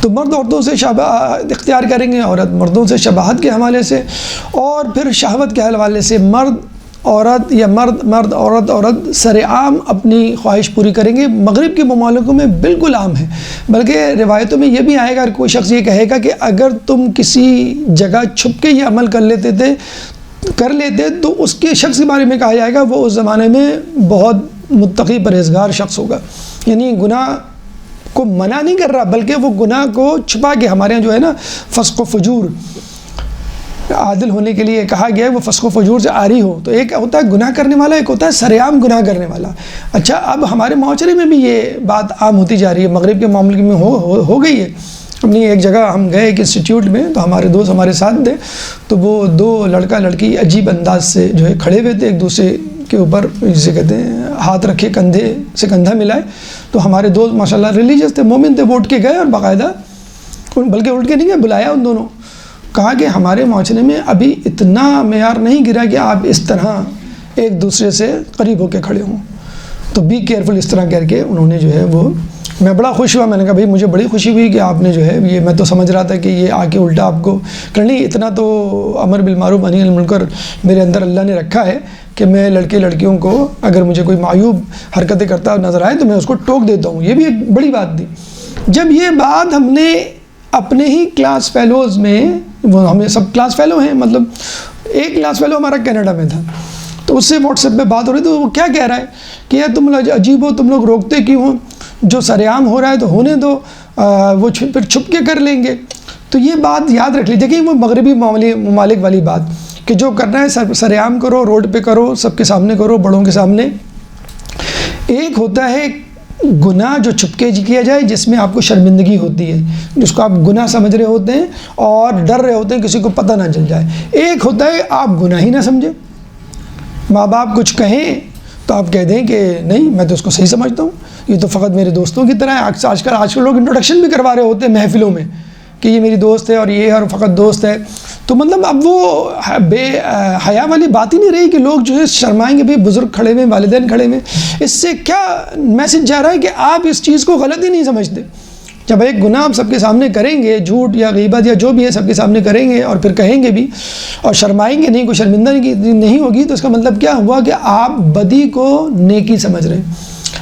تو مرد عورتوں سے شباہت اختیار کریں گے، عورت مردوں سے شباہت کے حوالے سے، اور پھر شہوت کے حوالے سے مرد عورت یا مرد عورت سرعام اپنی خواہش پوری کریں گے. مغرب کے ممالکوں میں بالکل عام ہے، بلکہ روایتوں میں یہ بھی آئے گا، کوئی شخص یہ کہے گا کہ اگر تم کسی جگہ چھپ کے یہ عمل کر لیتے تو اس کے شخص کے بارے میں کہا جائے گا وہ اس زمانے میں بہت متقی پرہیزگار شخص ہوگا. یعنی گناہ کو منع نہیں کر رہا، بلکہ وہ گناہ کو چھپا کے، ہمارے یہاں جو ہے نا فسق و فجور عادل ہونے کے لیے کہا گیا ہے وہ فسق و فجور سے عاری ہو. تو ایک ہوتا ہے گناہ کرنے والا، ایک ہوتا ہے سرعام گناہ کرنے والا. اچھا، اب ہمارے معاشرے میں بھی یہ بات عام ہوتی جا رہی ہے، مغرب کے معاملے میں ہو گئی ہے. اپنی ایک جگہ ہم گئے ایک انسٹیٹیوٹ میں، تو ہمارے دوست ہمارے ساتھ تھے، تو وہ دو لڑکا لڑکی عجیب انداز سے جو ہے کھڑے ہوئے تھے، ایک دوسرے کے اوپر جسے کہتے ہیں ہاتھ رکھے، کندھے سے کندھا ملائے. تو ہمارے دوست ماشاءاللہ ریلیجیس تھے، مومن تھے، وہ اٹھ کے گئے اور باقاعدہ بلکہ اٹھ کے نہیں گئے، بلایا ان دونوں، کہا کہ ہمارے معاشرے میں ابھی اتنا معیار نہیں گرا کہ آپ اس طرح ایک دوسرے سے قریب ہو کے کھڑے ہوں، تو بی کیئرفل. اس طرح کر کے انہوں نے جو ہے وہ، میں بڑا خوش ہوا، میں نے کہا بھائی مجھے بڑی خوشی ہوئی کہ آپ نے جو ہے یہ، میں تو سمجھ رہا تھا کہ یہ آ کے الٹا آپ کو کرنی. اتنا تو امر بالمعروف نہی عن المنکر میرے اندر اللہ نے رکھا ہے کہ میں لڑکے لڑکیوں کو اگر مجھے کوئی معیوب حرکتیں کرتا نظر آئے تو میں اس کو ٹوک دیتا ہوں. یہ بھی ایک بڑی بات تھی. جب یہ بات ہم نے اپنے ہی کلاس فیلوز میں، وہ ہم سب کلاس فیلو ہیں، مطلب ایک کلاس فیلو ہمارا کینیڈا میں تھا، تو اس سے واٹس ایپ پہ بات ہو رہی، تو وہ کیا کہہ رہا ہے کہ یار تم عجیب ہو، تم لوگ روکتے کیوں ہو؟ جو سرعام ہو رہا ہے تو ہونے دو، وہ پھر چھپ کے کر لیں گے. تو یہ بات یاد رکھ لی. دیکھیں وہ مغربی ممالک والی بات کہ جو کرنا ہے سرعام کرو، روڈ پہ کرو، سب کے سامنے کرو، بڑوں کے سامنے. ایک ہوتا ہے گناہ جو چھپ کے کیا جائے، جس میں آپ کو شرمندگی ہوتی ہے، جس کو آپ گناہ سمجھ رہے ہوتے ہیں اور ڈر رہے ہوتے ہیں کسی کو پتہ نہ چل جائے. ایک ہوتا ہے آپ گناہ ہی نہ سمجھیں، ماں باپ کچھ کہیں تو آپ کہہ دیں کہ نہیں میں تو اس کو صحیح سمجھتا ہوں، یہ تو فقط میرے دوستوں کی طرح ہے. آج کل لوگ انٹروڈکشن بھی کروا رہے ہوتے ہیں محفلوں میں کہ یہ میری دوست ہے اور یہ اور فقط دوست ہے. تو مطلب اب وہ بے حیا والی بات ہی نہیں رہی کہ لوگ جو ہے شرمائیں گے. بھائی بزرگ کھڑے ہوئے، والدین کھڑے ہوئے، اس سے کیا میسج جا رہا ہے کہ آپ اس چیز کو غلط ہی نہیں سمجھتے. جب ایک گناہ آپ سب کے سامنے کریں گے، جھوٹ یا غیبت یا جو بھی ہے سب کے سامنے کریں گے اور پھر کہیں گے بھی اور شرمائیں گے نہیں، کوئی شرمندہ نہیں ہوگی، تو اس کا مطلب کیا ہوا کہ آپ بدی کو نیکی سمجھ رہے ہیں،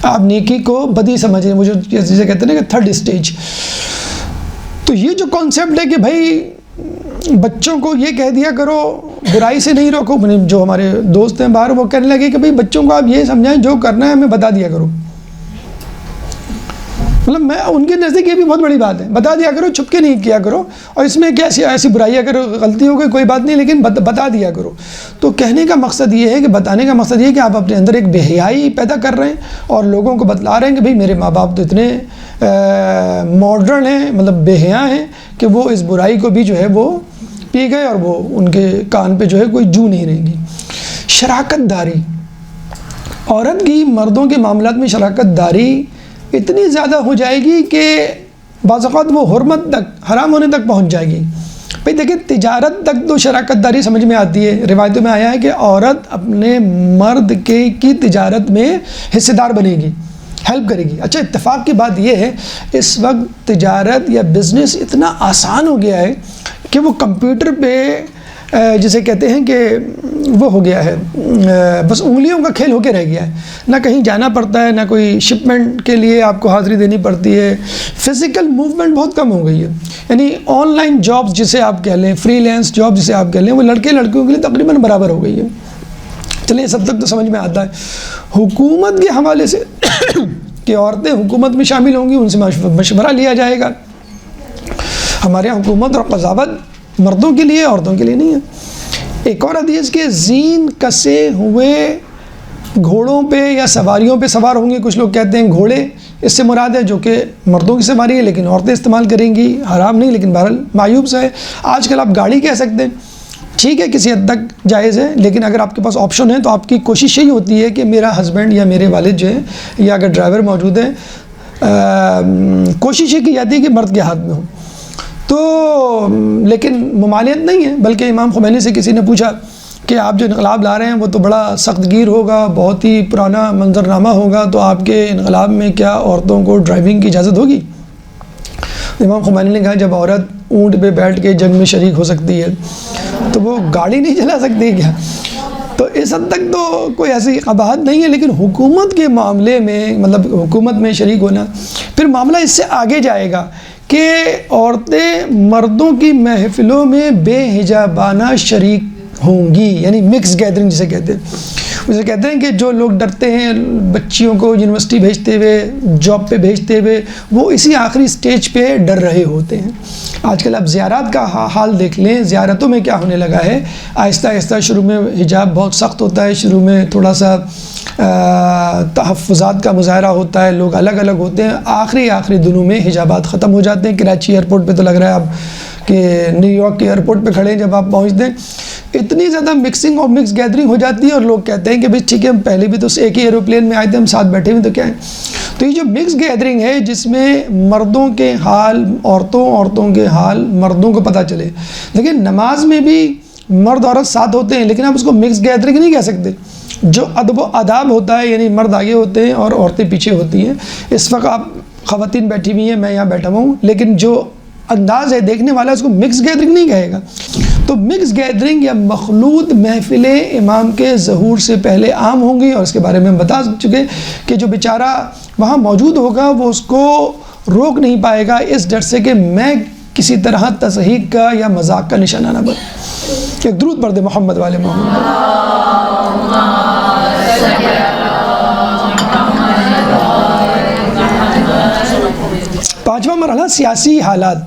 آپ نیکی کو بدی سمجھ رہے ہیں. مجھے جسے کہتے ہیں نا کہ تھرڈ اسٹیج. تو یہ جو کانسیپٹ ہے کہ بھائی بچوں کو یہ کہہ دیا کرو، برائی سے نہیں روکو. جو ہمارے دوست ہیں باہر وہ کہنے لگے کہ بھائی بچوں کو آپ یہ سمجھائیں جو کرنا ہے ہمیں بتا دیا کرو. مطلب میں ان کے نزدیک یہ بھی بہت بڑی بات ہے، بتا دیا کرو، چھپ کے نہیں کیا کرو. اور اس میں کیا ایسی برائی اگر غلطی ہو گئی کوئی بات نہیں، لیکن بتا دیا کرو. تو کہنے کا مقصد یہ ہے کہ بتانے کا مقصد یہ ہے کہ آپ اپنے اندر ایک بے حیائی پیدا کر رہے ہیں اور لوگوں کو بتلا رہے ہیں کہ بھائی میرے ماں باپ تو اتنے ماڈرن ہیں، مطلب بے حیا ہیں کہ وہ اس برائی کو بھی جو ہے وہ پی گئے اور وہ ان کے کان پہ جو ہے کوئی جو نہیں رہیں گی. شراکت داری، عورت کی مردوں کے معاملات میں شراکت داری اتنی زیادہ ہو جائے گی کہ بعض اوقات وہ حرمت تک، حرام ہونے تک پہنچ جائے گی. بھئی دیکھیں تجارت تک تو شراکت داری سمجھ میں آتی ہے. روایتوں میں آیا ہے کہ عورت اپنے مرد کی تجارت میں حصے دار بنے گی، ہیلپ کرے گی. اچھا اتفاق کی بات یہ ہے اس وقت تجارت یا بزنس اتنا آسان ہو گیا ہے کہ وہ کمپیوٹر پہ جسے کہتے ہیں کہ وہ ہو گیا ہے، بس انگلیوں کا کھیل ہو کے رہ گیا ہے. نہ کہیں جانا پڑتا ہے، نہ کوئی شپمنٹ کے لیے آپ کو حاضری دینی پڑتی ہے. فزیکل موومنٹ بہت کم ہو گئی ہے. یعنی آن لائن جابس جسے آپ کہہ لیں، فری لینس جاب جسے آپ کہہ لیں، وہ لڑکے لڑکیوں کے لیے تقریباً برابر ہو گئی ہے. چلیے سب تک تو سمجھ میں آتا ہے. حکومت کے حوالے سے کہ عورتیں حکومت میں شامل ہوں گی، ان سے مشورہ لیا جائے گا. ہمارے یہاں حکومت اور قضاوت مردوں کے لیے، عورتوں کے لیے نہیں ہے. ایک اور حدیث کے زین کسے ہوئے گھوڑوں پہ یا سواریوں پہ سوار ہوں گے. کچھ لوگ کہتے ہیں گھوڑے اس سے مراد ہے، جو کہ مردوں کی سواری ہے لیکن عورتیں استعمال کریں گی، حرام نہیں لیکن بہرحال معیوب سا ہے. آج کل آپ گاڑی کہہ سکتے ہیں، ٹھیک ہے کسی حد تک جائز ہے، لیکن اگر آپ کے پاس آپشن ہے تو آپ کی کوشش یہی ہوتی ہے کہ میرا ہسبینڈ یا میرے والد جو ہے یا اگر ڈرائیور موجود ہے کوشش یہ کی جاتی ہے کہ مرد کے ہاتھ میں ہو، تو لیکن ممانعت نہیں ہے، بلکہ امام خمینی سے کسی نے پوچھا کہ آپ جو انقلاب لا رہے ہیں وہ تو بڑا سخت گیر ہوگا، بہت ہی پرانا منظرنامہ ہوگا، تو آپ کے انقلاب میں کیا عورتوں کو ڈرائیونگ کی اجازت ہوگی؟ امام خمینی نے کہا جب عورت اونٹ پہ بیٹھ کے جنگ میں شریک ہو سکتی ہے تو وہ گاڑی نہیں چلا سکتی کیا؟ تو اس حد تک تو کوئی ایسی قباحت نہیں ہے، لیکن حکومت کے معاملے میں مطلب حکومت میں شریک ہونا، پھر معاملہ اس سے آگے جائے گا کہ عورتیں مردوں کی محفلوں میں بے حجابانہ شریک ہوں گی، یعنی مکس گیدرنگ جسے کہتے ہیں۔ اسے کہتے ہیں کہ جو لوگ ڈرتے ہیں بچیوں کو یونیورسٹی بھیجتے ہوئے، جاب پہ بھیجتے ہوئے، وہ اسی آخری سٹیج پہ ڈر رہے ہوتے ہیں۔ آج کل آپ زیارات کا حال دیکھ لیں، زیارتوں میں کیا ہونے لگا ہے، آہستہ آہستہ شروع میں حجاب بہت سخت ہوتا ہے، شروع میں تھوڑا سا تحفظات کا مظاہرہ ہوتا ہے، لوگ الگ الگ ہوتے ہیں، آخری دنوں میں حجابات ختم ہو جاتے ہیں۔ کراچی ایئرپورٹ پہ تو لگ رہا ہے اب کہ نیو یارک کے ایئرپورٹ پہ کھڑے ہیں جب آپ پہنچتے ہیں، اتنی زیادہ مکسنگ اور مکس گیدرنگ ہو جاتی ہے، اور لوگ کہتے ہیں کہ بھئی ٹھیک ہے ہم پہلے بھی تو ایک ہی ایروپلین میں آئے تھے، ہم ساتھ بیٹھے ہوئے تو کیا ہے۔ تو یہ جو مکس گیدرنگ ہے جس میں مردوں کے حال عورتوں کے حال مردوں کو پتہ چلے، لیکن نماز میں بھی مرد عورت ساتھ ہوتے ہیں، لیکن آپ اس کو مکس گیدرنگ نہیں کہہ سکتے۔ جو ادب و آداب ہوتا ہے، یعنی مرد آگے ہوتے ہیں اور عورتیں پیچھے ہوتی ہیں۔ اس وقت آپ خواتین بیٹھی ہوئی ہیں، میں یہاں بیٹھا ہوں، لیکن جو انداز ہے دیکھنے والا اس کو مکس گیدرنگ نہیں کہے گا۔ تو مکس گیدرنگ یا مخلوط محفلیں امام کے ظہور سے پہلے عام ہوں گی، اور اس کے بارے میں ہم بتا چکے کہ جو بیچارہ وہاں موجود ہوگا وہ اس کو روک نہیں پائے گا، اس ڈر سے کہ میں کسی طرح تضحیک کا یا مذاق کا نشانہ نہ بن۔ ایک درود پڑھ دے محمد والے محمد۔ پانچواں مرحلہ سیاسی حالات۔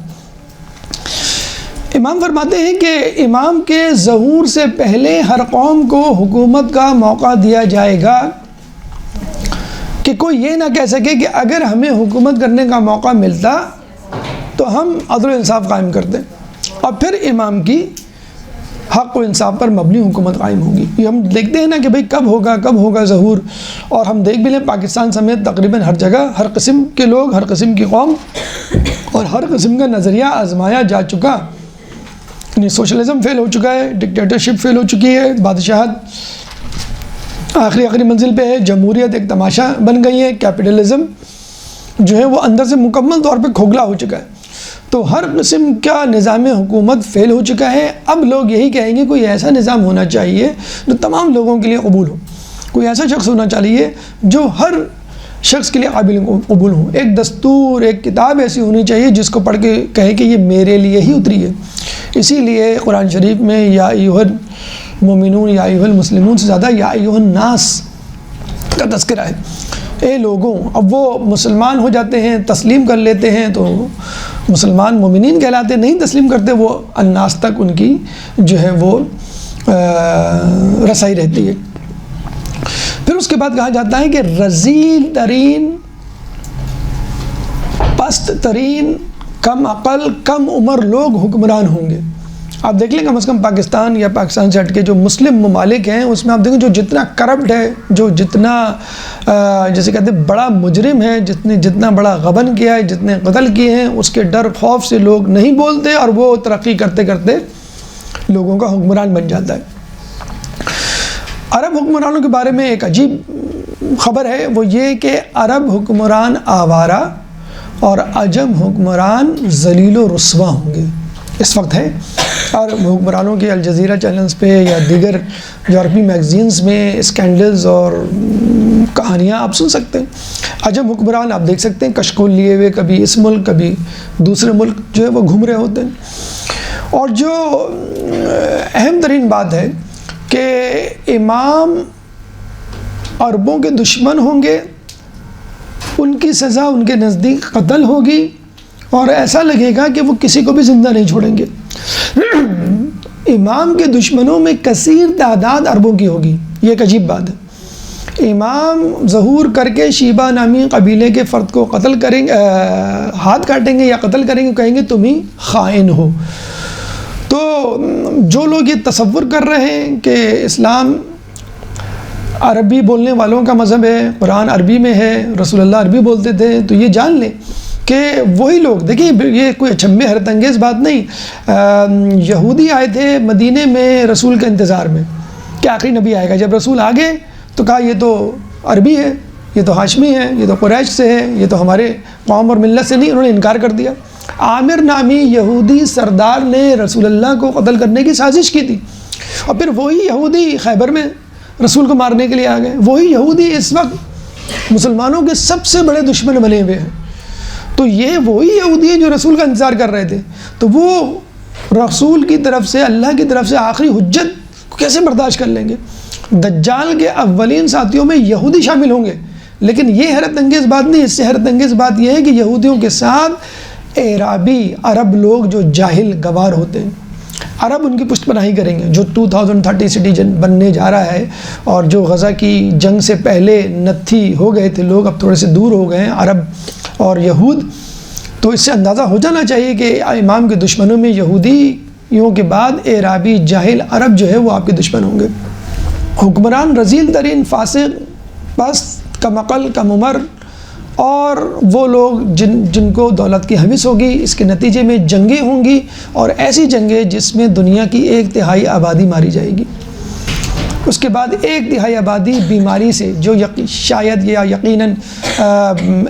امام فرماتے ہیں کہ امام کے ظہور سے پہلے ہر قوم کو حکومت کا موقع دیا جائے گا کہ کوئی یہ نہ کہہ سکے کہ اگر ہمیں حکومت کرنے کا موقع ملتا تو ہم عدل و انصاف قائم کرتے، اور پھر امام کی حق و انصاف پر مبنی حکومت قائم ہوگی۔ یہ ہم دیکھتے ہیں نا کہ بھئی کب ہوگا ظہور، اور ہم دیکھ بھی لیں پاکستان سمیت تقریباً ہر جگہ ہر قسم کے لوگ، ہر قسم کی قوم اور ہر قسم کا نظریہ آزمایا جا چکا، یعنی سوشلزم فیل ہو چکا ہے، ڈکٹیٹرشپ فیل ہو چکی ہے، بادشاہت آخری منزل پہ ہے، جمہوریت ایک تماشا بن گئی ہے، کیپٹلزم جو ہے وہ اندر سے مکمل طور پہ کھوکھلا ہو چکا ہے۔ تو ہر قسم کا نظام حکومت فیل ہو چکا ہے۔ اب لوگ یہی کہیں گے کوئی ایسا نظام ہونا چاہیے جو تمام لوگوں کے لیے قبول ہو، کوئی ایسا شخص ہونا چاہیے جو ہر شخص کے لیے قابل قبول ہو، ایک دستور، ایک کتاب ایسی ہونی چاہیے جس کو پڑھ کے کہے کہ یہ میرے لیے ہی اتری ہے۔ اسی لیے قرآن شریف میں یا ایھا المؤمنون یا ایھا المسلمون سے زیادہ یا ایھا الناس کا تذکرہ ہے، اے لوگوں۔ اب وہ مسلمان ہو جاتے ہیں، تسلیم کر لیتے ہیں تو مسلمان مومنین کہلاتے، نہیں تسلیم کرتے وہ الناس تک ان کی جو ہے وہ رسائی رہتی ہے۔ پھر اس کے بعد کہا جاتا ہے کہ رذیل ترین، پست ترین، کم عقل، کم عمر لوگ حکمران ہوں گے۔ آپ دیکھ لیں کم از کم پاکستان یا پاکستان سے ہٹ کے جو مسلم ممالک ہیں اس میں آپ دیکھیں جو جتنا کرپٹ ہے، جو جتنا جیسے کہتے ہیں بڑا مجرم ہے، جتنا بڑا غبن کیا ہے، جتنے قتل کیے ہیں، اس کے ڈر خوف سے لوگ نہیں بولتے، اور وہ ترقی کرتے کرتے لوگوں کا حکمران بن جاتا ہے۔ عرب حکمرانوں کے بارے میں ایک عجیب خبر ہے، وہ یہ کہ عرب حکمران آوارہ اور عجم حکمران ذلیل و رسوا ہوں گے اس وقت ہے۔ اور حکمرانوں کے الجزیرہ چینلز پہ یا دیگر یورپی میگزینز میں اسکینڈلز اور کہانیاں آپ سن سکتے ہیں۔ عجم حکمران آپ دیکھ سکتے ہیں کشکول لیے ہوئے، کبھی اس ملک کبھی دوسرے ملک جو ہے وہ گھوم رہے ہوتے ہیں۔ اور جو اہم ترین بات ہے کہ امام عربوں کے دشمن ہوں گے، ان کی سزا ان کے نزدیک قتل ہوگی، اور ایسا لگے گا کہ وہ کسی کو بھی زندہ نہیں چھوڑیں گے۔ امام کے دشمنوں میں کثیر تعداد عربوں کی ہوگی، یہ ایک عجیب بات ہے۔ امام ظہور کر کے شیبہ نامی قبیلے کے فرد کو قتل کریں گے، ہاتھ کاٹیں گے یا قتل کریں گے، کہیں گے تم ہی خائن ہو۔ تو جو لوگ یہ تصور کر رہے ہیں کہ اسلام عربی بولنے والوں کا مذہب ہے، قرآن عربی میں ہے، رسول اللہ عربی بولتے تھے، تو یہ جان لیں کہ وہی لوگ دیکھیں، یہ کوئی اچھمبے حیرت انگیز بات نہیں۔ یہودی آئے تھے مدینے میں رسول کے انتظار میں کہ آخری نبی آئے گا، جب رسول آ گئے تو کہا یہ تو عربی ہے، یہ تو ہاشمی ہے، یہ تو قریش سے ہے، یہ تو ہمارے قوم اور ملت سے نہیں، انہوں نے انکار کر دیا۔ عامر نامی یہودی سردار نے رسول اللہ کو قتل کرنے کی سازش کی تھی، اور پھر وہی یہودی خیبر میں رسول کو مارنے کے لیے آ گئے۔ وہی یہودی اس وقت مسلمانوں کے سب سے بڑے دشمن بنے ہوئے ہیں، تو یہ وہی یہودی ہیں جو رسول کا انتظار کر رہے تھے، تو وہ رسول کی طرف سے، اللہ کی طرف سے آخری حجت کو کیسے برداشت کر لیں گے؟ دجال کے اولین ساتھیوں میں یہودی شامل ہوں گے، لیکن یہ حیرت انگیز بات نہیں، اس سے حیرت انگیز بات یہ ہے کہ یہودیوں کے ساتھ اعرابی عرب لوگ جو جاہل گوار ہوتے ہیں، عرب ان کی پشت پناہی کریں گے، جو 2030 سٹیزن بننے جا رہا ہے، اور جو غزہ کی جنگ سے پہلے نتھی ہو گئے تھے لوگ، اب تھوڑے سے دور ہو گئے ہیں عرب اور یہود۔ تو اس سے اندازہ ہو جانا چاہیے کہ امام کے دشمنوں میں یہودیوں کے بعد اعرابی جاہل عرب جو ہے وہ آپ کے دشمن ہوں گے۔ حکمران رذیل ترین، فاسق، پست، کم عقل، کم عمر، اور وہ لوگ جن کو دولت کی ہوس ہوگی، اس کے نتیجے میں جنگیں ہوں گی، اور ایسی جنگیں جس میں دنیا کی 1/3 آبادی ماری جائے گی، اس کے بعد 1/3 آبادی بیماری سے، جو شاید یا یقیناً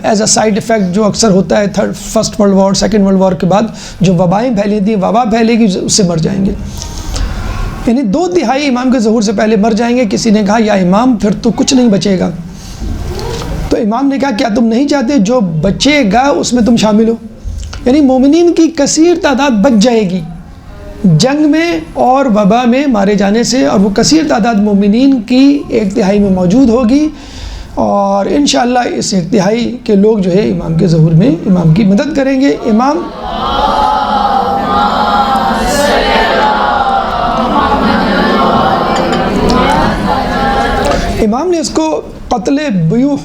ایز اے سائیڈ ایفیکٹ جو اکثر ہوتا ہے first world war, second world war کے بعد جو وبائیں پھیلی تھیں، وبا پھیلے گی، اس سے مر جائیں گے، یعنی 2/3 امام کے ظہور سے پہلے مر جائیں گے۔ کسی نے کہا یا امام پھر تو کچھ نہیں بچے گا، تو امام نے کہا کیا تم نہیں چاہتے جو بچے گا اس میں تم شامل ہو؟ یعنی مومنین کی کثیر تعداد بچ جائے گی جنگ میں اور وبا میں مارے جانے سے، اور وہ کثیر تعداد مومنین کی 1/3 میں موجود ہوگی، اور انشاءاللہ اس 1/3 کے لوگ جو ہے امام کے ظہور میں امام کی مدد کریں گے۔ امام نے اس کو قتل بیوح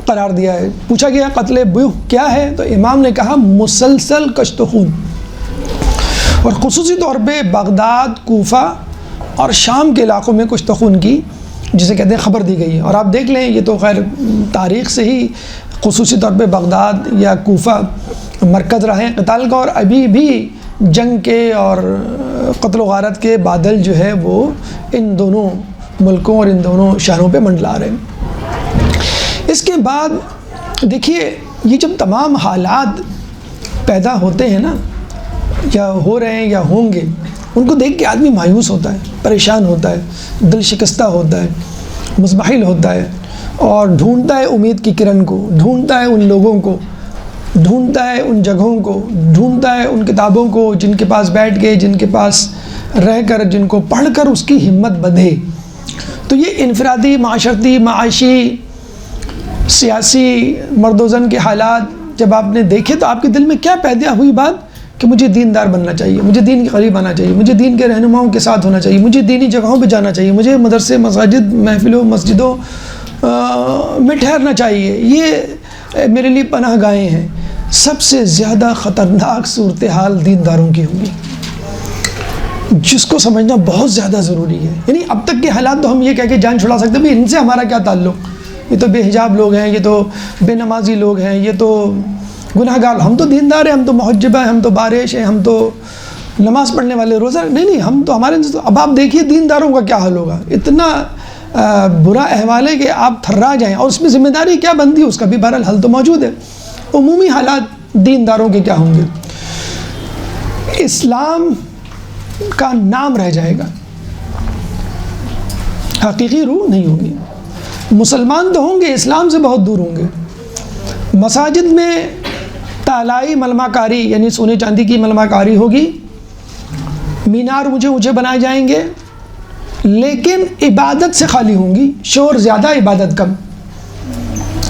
قرار دیا ہے۔ پوچھا گیا قتل بیوح کیا ہے، تو امام نے کہا مسلسل کشت خون، اور خصوصی طور پہ بغداد، کوفہ اور شام کے علاقوں میں کشت خون کی جسے کہتے ہیں خبر دی گئی ہے۔ اور آپ دیکھ لیں، یہ تو خیر تاریخ سے ہی خصوصی طور پہ بغداد یا کوفہ مرکز رہے قتال کا، اور ابھی بھی جنگ کے اور قتل و غارت کے بادل جو ہے وہ ان دونوں ملکوں اور ان دونوں شہروں پہ منڈلا رہے ہیں۔ اس کے بعد دیکھیے، یہ جب تمام حالات پیدا ہوتے ہیں نا، یا ہو رہے ہیں یا ہوں گے، ان کو دیکھ کے آدمی مایوس ہوتا ہے، پریشان ہوتا ہے، دل شکستہ ہوتا ہے، مزمحل ہوتا ہے، اور ڈھونڈتا ہے امید کی کرن کو، ڈھونڈتا ہے ان لوگوں کو، ڈھونڈتا ہے ان جگہوں کو، ڈھونڈتا ہے ان کتابوں کو جن کے پاس بیٹھ کے، جن کے پاس رہ کر، جن کو پڑھ کر اس کی ہمت بندھے۔ تو یہ انفرادی، معاشرتی، معاشی، سیاسی، مرد و زن کے حالات جب آپ نے دیکھے تو آپ کے دل میں کیا پیدا ہوئی بات کہ مجھے دیندار بننا چاہیے، مجھے دین کے قریب آنا چاہیے، مجھے دین کے رہنماؤں کے ساتھ ہونا چاہیے، مجھے دینی جگہوں پہ جانا چاہیے، مجھے مدرسے، مساجد، محفلوں، مسجدوں میں ٹھہرنا چاہیے، یہ میرے لیے پناہ گاہیں ہیں۔ سب سے زیادہ خطرناک صورتحال دینداروں کی ہوگی، جس کو سمجھنا بہت زیادہ ضروری ہے۔ یعنی اب تک کے حالات تو ہم یہ کہہ کے جان چھڑا سکتے ہیں ان سے ہمارا کیا تعلق، یہ تو بے حجاب لوگ ہیں، یہ تو بے نمازی لوگ ہیں، یہ تو گناہ گار، ہم تو دیندار ہیں، ہم تو محجبہ ہیں، ہم تو بارش ہیں، ہم تو نماز پڑھنے والے، روزہ نہیں، ہم تو ہمارے۔ اب آپ دیکھیے دینداروں کا کیا حال ہوگا، اتنا برا احوال ہے کہ آپ تھرا جائیں، اور اس میں ذمہ داری کیا بنتی ہے اس کا بھی بہرحال حل تو موجود ہے۔ عمومی حالات دینداروں کے کیا ہوں گے؟ اسلام کا نام رہ جائے گا، حقیقی روح نہیں ہوگی۔ مسلمان تو ہوں گے، اسلام سے بہت دور ہوں گے۔ مساجد میں تالائی ملمہ کاری، یعنی سونے چاندی کی ملمہ کاری ہوگی، مینار اونچے اونچے بنائے جائیں گے، لیکن عبادت سے خالی ہوں گی، شور زیادہ، عبادت کم۔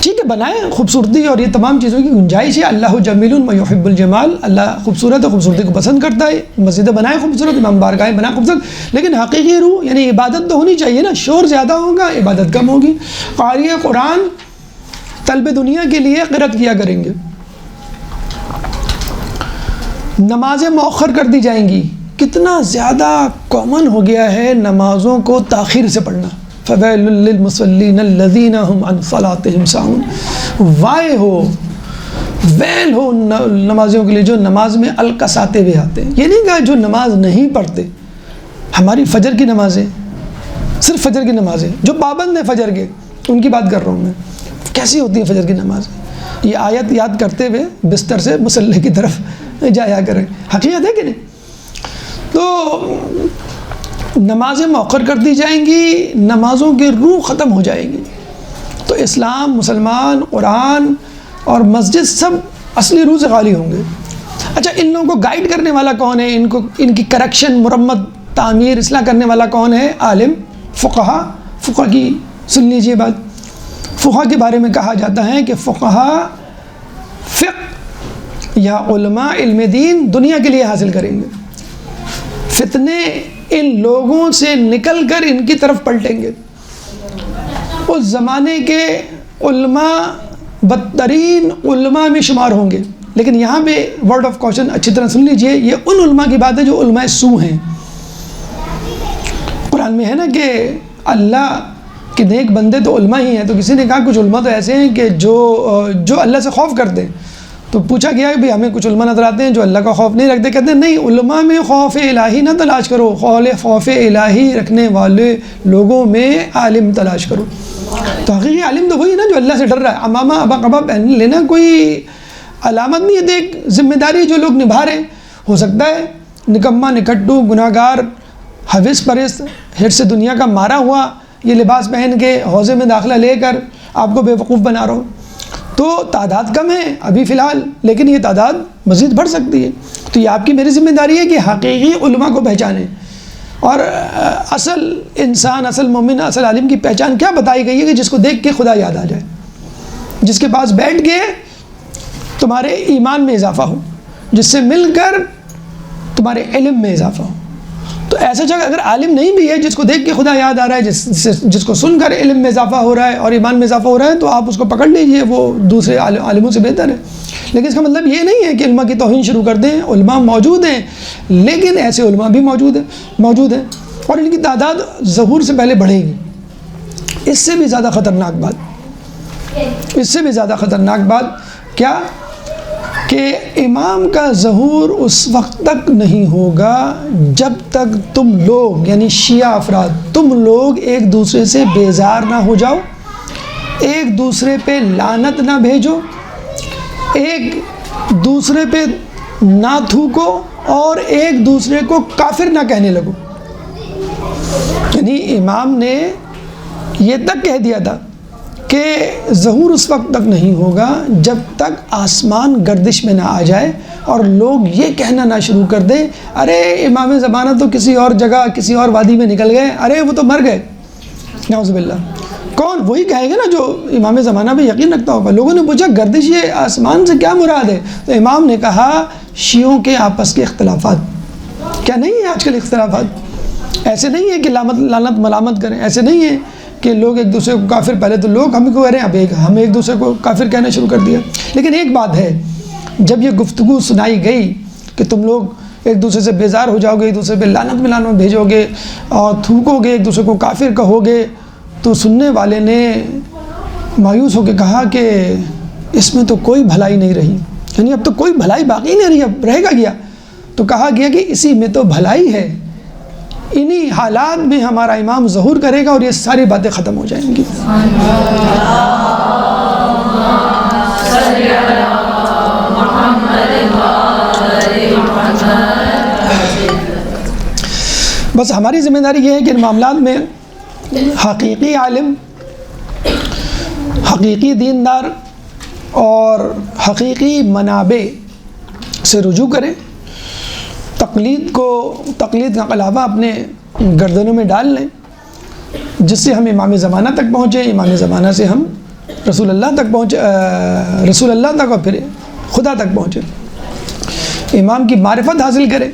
ٹھیک ہے، بنائیں خوبصورتی اور یہ تمام چیزوں کی گنجائش ہے، اللہ جمیل و یحب الجمال، اللہ خوبصورت ہے، خوبصورتی کو پسند کرتا ہے، مسجدیں بنائیں خوبصورت، امام بارگاہیں بنائیں خوبصورت، لیکن حقیقی روح یعنی عبادت تو ہونی چاہیے نا، شور زیادہ ہوگا، عبادت کم ہوگی۔ قاری قرآن طلب دنیا کے لیے قرأت کیا کریں گے، نمازیں مؤخر کر دی جائیں گی۔ کتنا زیادہ کامن ہو گیا ہے نمازوں کو تاخیر سے پڑھنا، فویل للمصلین الذین هم عن صلاتهم ساہون، وائے ہو، ویل ہو نمازیوں کے لیے جو نماز میں الکساتے ہوئے آتے ہیں۔ یہ نہیں کہا جو نماز نہیں پڑھتے، ہماری فجر کی نمازیں، صرف فجر کی نمازیں، جو پابند ہیں فجر کے، ان کی بات کر رہا ہوں میں، کیسی ہوتی ہیں فجر کی نمازیں، یہ آیت یاد کرتے ہوئے بستر سے مصلی کی طرف جایا کریں، حقیقت ہے کہ نہیں؟ تو نمازیں مؤخر کر دی جائیں گی، نمازوں کی روح ختم ہو جائے گی، تو اسلام، مسلمان، قرآن اور مسجد سب اصلی روح سے خالی ہوں گے۔ اچھا، ان لوگوں کو گائیڈ کرنے والا کون ہے؟ ان کی کریکشن، مرمت، تعمیر، اصلاح کرنے والا کون ہے؟ عالم، فقہا۔ فقہ کی سن لیجئے بات، فقہ کے بارے میں کہا جاتا ہے کہ فقہا فقہ یا علماء علم دین دنیا کے لیے حاصل کریں گے، فتنے ان لوگوں سے نکل کر ان کی طرف پلٹیں گے۔ اس زمانے کے علماء بدترین علماء میں شمار ہوں گے، لیکن یہاں پہ ورڈ آف کوشن اچھی طرح سن لیجئے، یہ ان علماء کی بات ہے جو علماء سو ہیں۔ قرآن میں ہے نا کہ اللہ کے نیک بندے تو علماء ہی ہیں، تو کسی نے کہا کچھ علماء تو ایسے ہیں کہ جو اللہ سے خوف کرتے ہیں، تو پوچھا گیا کہ ہمیں کچھ علماء نظر آتے ہیں جو اللہ کا خوف نہیں رکھتے، کہتے ہیں نہیں، علماء میں خوف الہی نہ تلاش کرو، خوف الہی رکھنے والے لوگوں میں عالم تلاش کرو۔ تو حقیقی عالم تو وہی نا جو اللہ سے ڈر رہا ہے۔ امامہ ابا قبا پہن لینا کوئی علامت نہیں ہے، ایک ذمہ داری جو لوگ نبھا رہے ہیں۔ ہو سکتا ہے نکما، نکھٹو، گناہ گار، حوث پرست، حرص دنیا کا مارا ہوا یہ لباس پہن کے حوضے میں داخلہ لے کر آپ کو بے وقوف بنا رہا ہو، تو تعداد کم ہے ابھی فی الحال، لیکن یہ تعداد مزید بڑھ سکتی ہے۔ تو یہ آپ کی میری ذمہ داری ہے کہ حقیقی علماء کو پہچانیں، اور اصل انسان، اصل مومن، اصل عالم کی پہچان کیا بتائی گئی ہے کہ جس کو دیکھ کے خدا یاد آ جائے، جس کے پاس بیٹھ کے تمہارے ایمان میں اضافہ ہو، جس سے مل کر تمہارے علم میں اضافہ ہو۔ تو ایسا جگہ اگر عالم نہیں بھی ہے، جس کو دیکھ کے خدا یاد آ رہا ہے، جس کو سن کر علم میں اضافہ ہو رہا ہے اور ایمان میں اضافہ ہو رہا ہے، تو آپ اس کو پکڑ لیجئے، وہ دوسرے عالموں سے بہتر ہے۔ لیکن اس کا مطلب یہ نہیں ہے کہ علماء کی توہین شروع کر دیں۔ علماء موجود ہیں، لیکن ایسے علماء بھی موجود ہیں اور ان کی تعداد ظہور سے پہلے بڑھے گی۔ اس سے بھی زیادہ خطرناک بات کیا کہ امام کا ظہور اس وقت تک نہیں ہوگا جب تک تم لوگ، یعنی شیعہ افراد، تم لوگ ایک دوسرے سے بیزار نہ ہو جاؤ، ایک دوسرے پہ لعنت نہ بھیجو، ایک دوسرے پہ نہ تھوکو اور ایک دوسرے کو کافر نہ کہنے لگو۔ یعنی امام نے یہ تک کہہ دیا تھا کہ ظہور اس وقت تک نہیں ہوگا جب تک آسمان گردش میں نہ آ جائے اور لوگ یہ کہنا نہ شروع کر دیں، ارے امام زمانہ تو کسی اور جگہ، کسی اور وادی میں نکل گئے، ارے وہ تو مر گئے، نعوذ باللہ۔ کون؟ وہی کہے گا نا جو امام زمانہ پہ یقین رکھتا ہوگا۔ لوگوں نے پوچھا گردش یہ آسمان سے کیا مراد ہے؟ تو امام نے کہا شیعوں کے آپس کے اختلافات۔ کیا نہیں ہے آج کل اختلافات؟ ایسے نہیں ہے کہ لعنت ملامت کریں، ایسے نہیں ہے کہ لوگ ایک دوسرے کو کافر، پہلے تو لوگ ہمیں کو کہہ رہے ہیں، اب ہم ایک دوسرے کو کافر کہنا شروع کر دیا۔ لیکن ایک بات ہے، جب یہ گفتگو سنائی گئی کہ تم لوگ ایک دوسرے سے بیزار ہو جاؤ گے، ایک دوسرے پہ لعنت ملانت بھیجو گے اور تھوکو گے، ایک دوسرے کو کافر کہو گے، تو سننے والے نے مایوس ہو کے کہا کہ اس میں تو کوئی بھلائی نہیں رہی، یعنی اب تو کوئی بھلائی باقی نہیں رہی، اب رہے گا کیا؟ تو کہا گیا کہ اسی میں تو بھلائی ہے، انہی حالات میں ہمارا امام ظہور کرے گا اور یہ ساری باتیں ختم ہو جائیں گی۔ بس ہماری ذمہ داری یہ ہے کہ ان معاملات میں حقیقی عالم، حقیقی دیندار اور حقیقی منابع سے رجوع کریں، تقلید کا قلابہ اپنے گردنوں میں ڈال لیں، جس سے ہم امام زمانہ تک پہنچیں، امام زمانہ سے ہم رسول اللہ تک اور پھر خدا تک پہنچیں، امام کی معرفت حاصل کریں،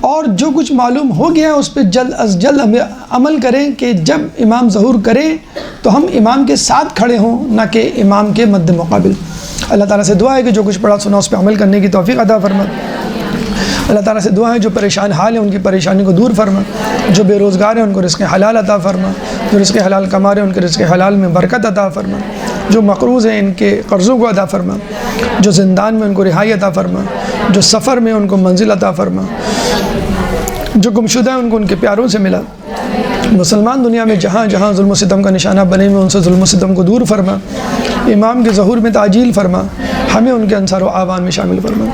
اور جو کچھ معلوم ہو گیا ہے اس پہ جلد از جلد عمل کریں کہ جب امام ظہور کریں تو ہم امام کے ساتھ کھڑے ہوں، نہ کہ امام کے مد مقابل۔ اللہ تعالیٰ سے دعا ہے کہ جو کچھ پڑھا سنا اس پہ عمل کرنے کی توفیق عطا فرمائے۔ اللہ تعالیٰ سے دعا ہے جو پریشان حال ہیں ان کی پریشانی کو دور فرما، جو بے روزگار ہیں ان کو رزق حلال عطا فرما، جو رزق حلال کما رہے ہیں ان کے رزق حلال میں برکت عطا فرما، جو مقروض ہیں ان کے قرضوں کو ادا فرما، جو زندان میں ان کو رہائی عطا فرما، جو سفر میں ان کو منزل عطا فرما، جو گمشدہ ہیں ان کو ان کے پیاروں سے ملا۔ مسلمان دنیا میں جہاں جہاں ظلم و ستم کا نشانہ بنے ہوئے ان سے ظلم و ستم کو دور فرما، امام کے ظہور میں تعجیل فرما، ہمیں ان کے انصار و اعوان میں شامل فرما۔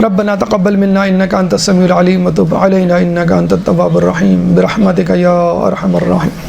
ربنا تقبل منا انک انت السمیع العلیم وتب علینا انک انت التواب الرحیم برحمتک یا ارحم الراحمین۔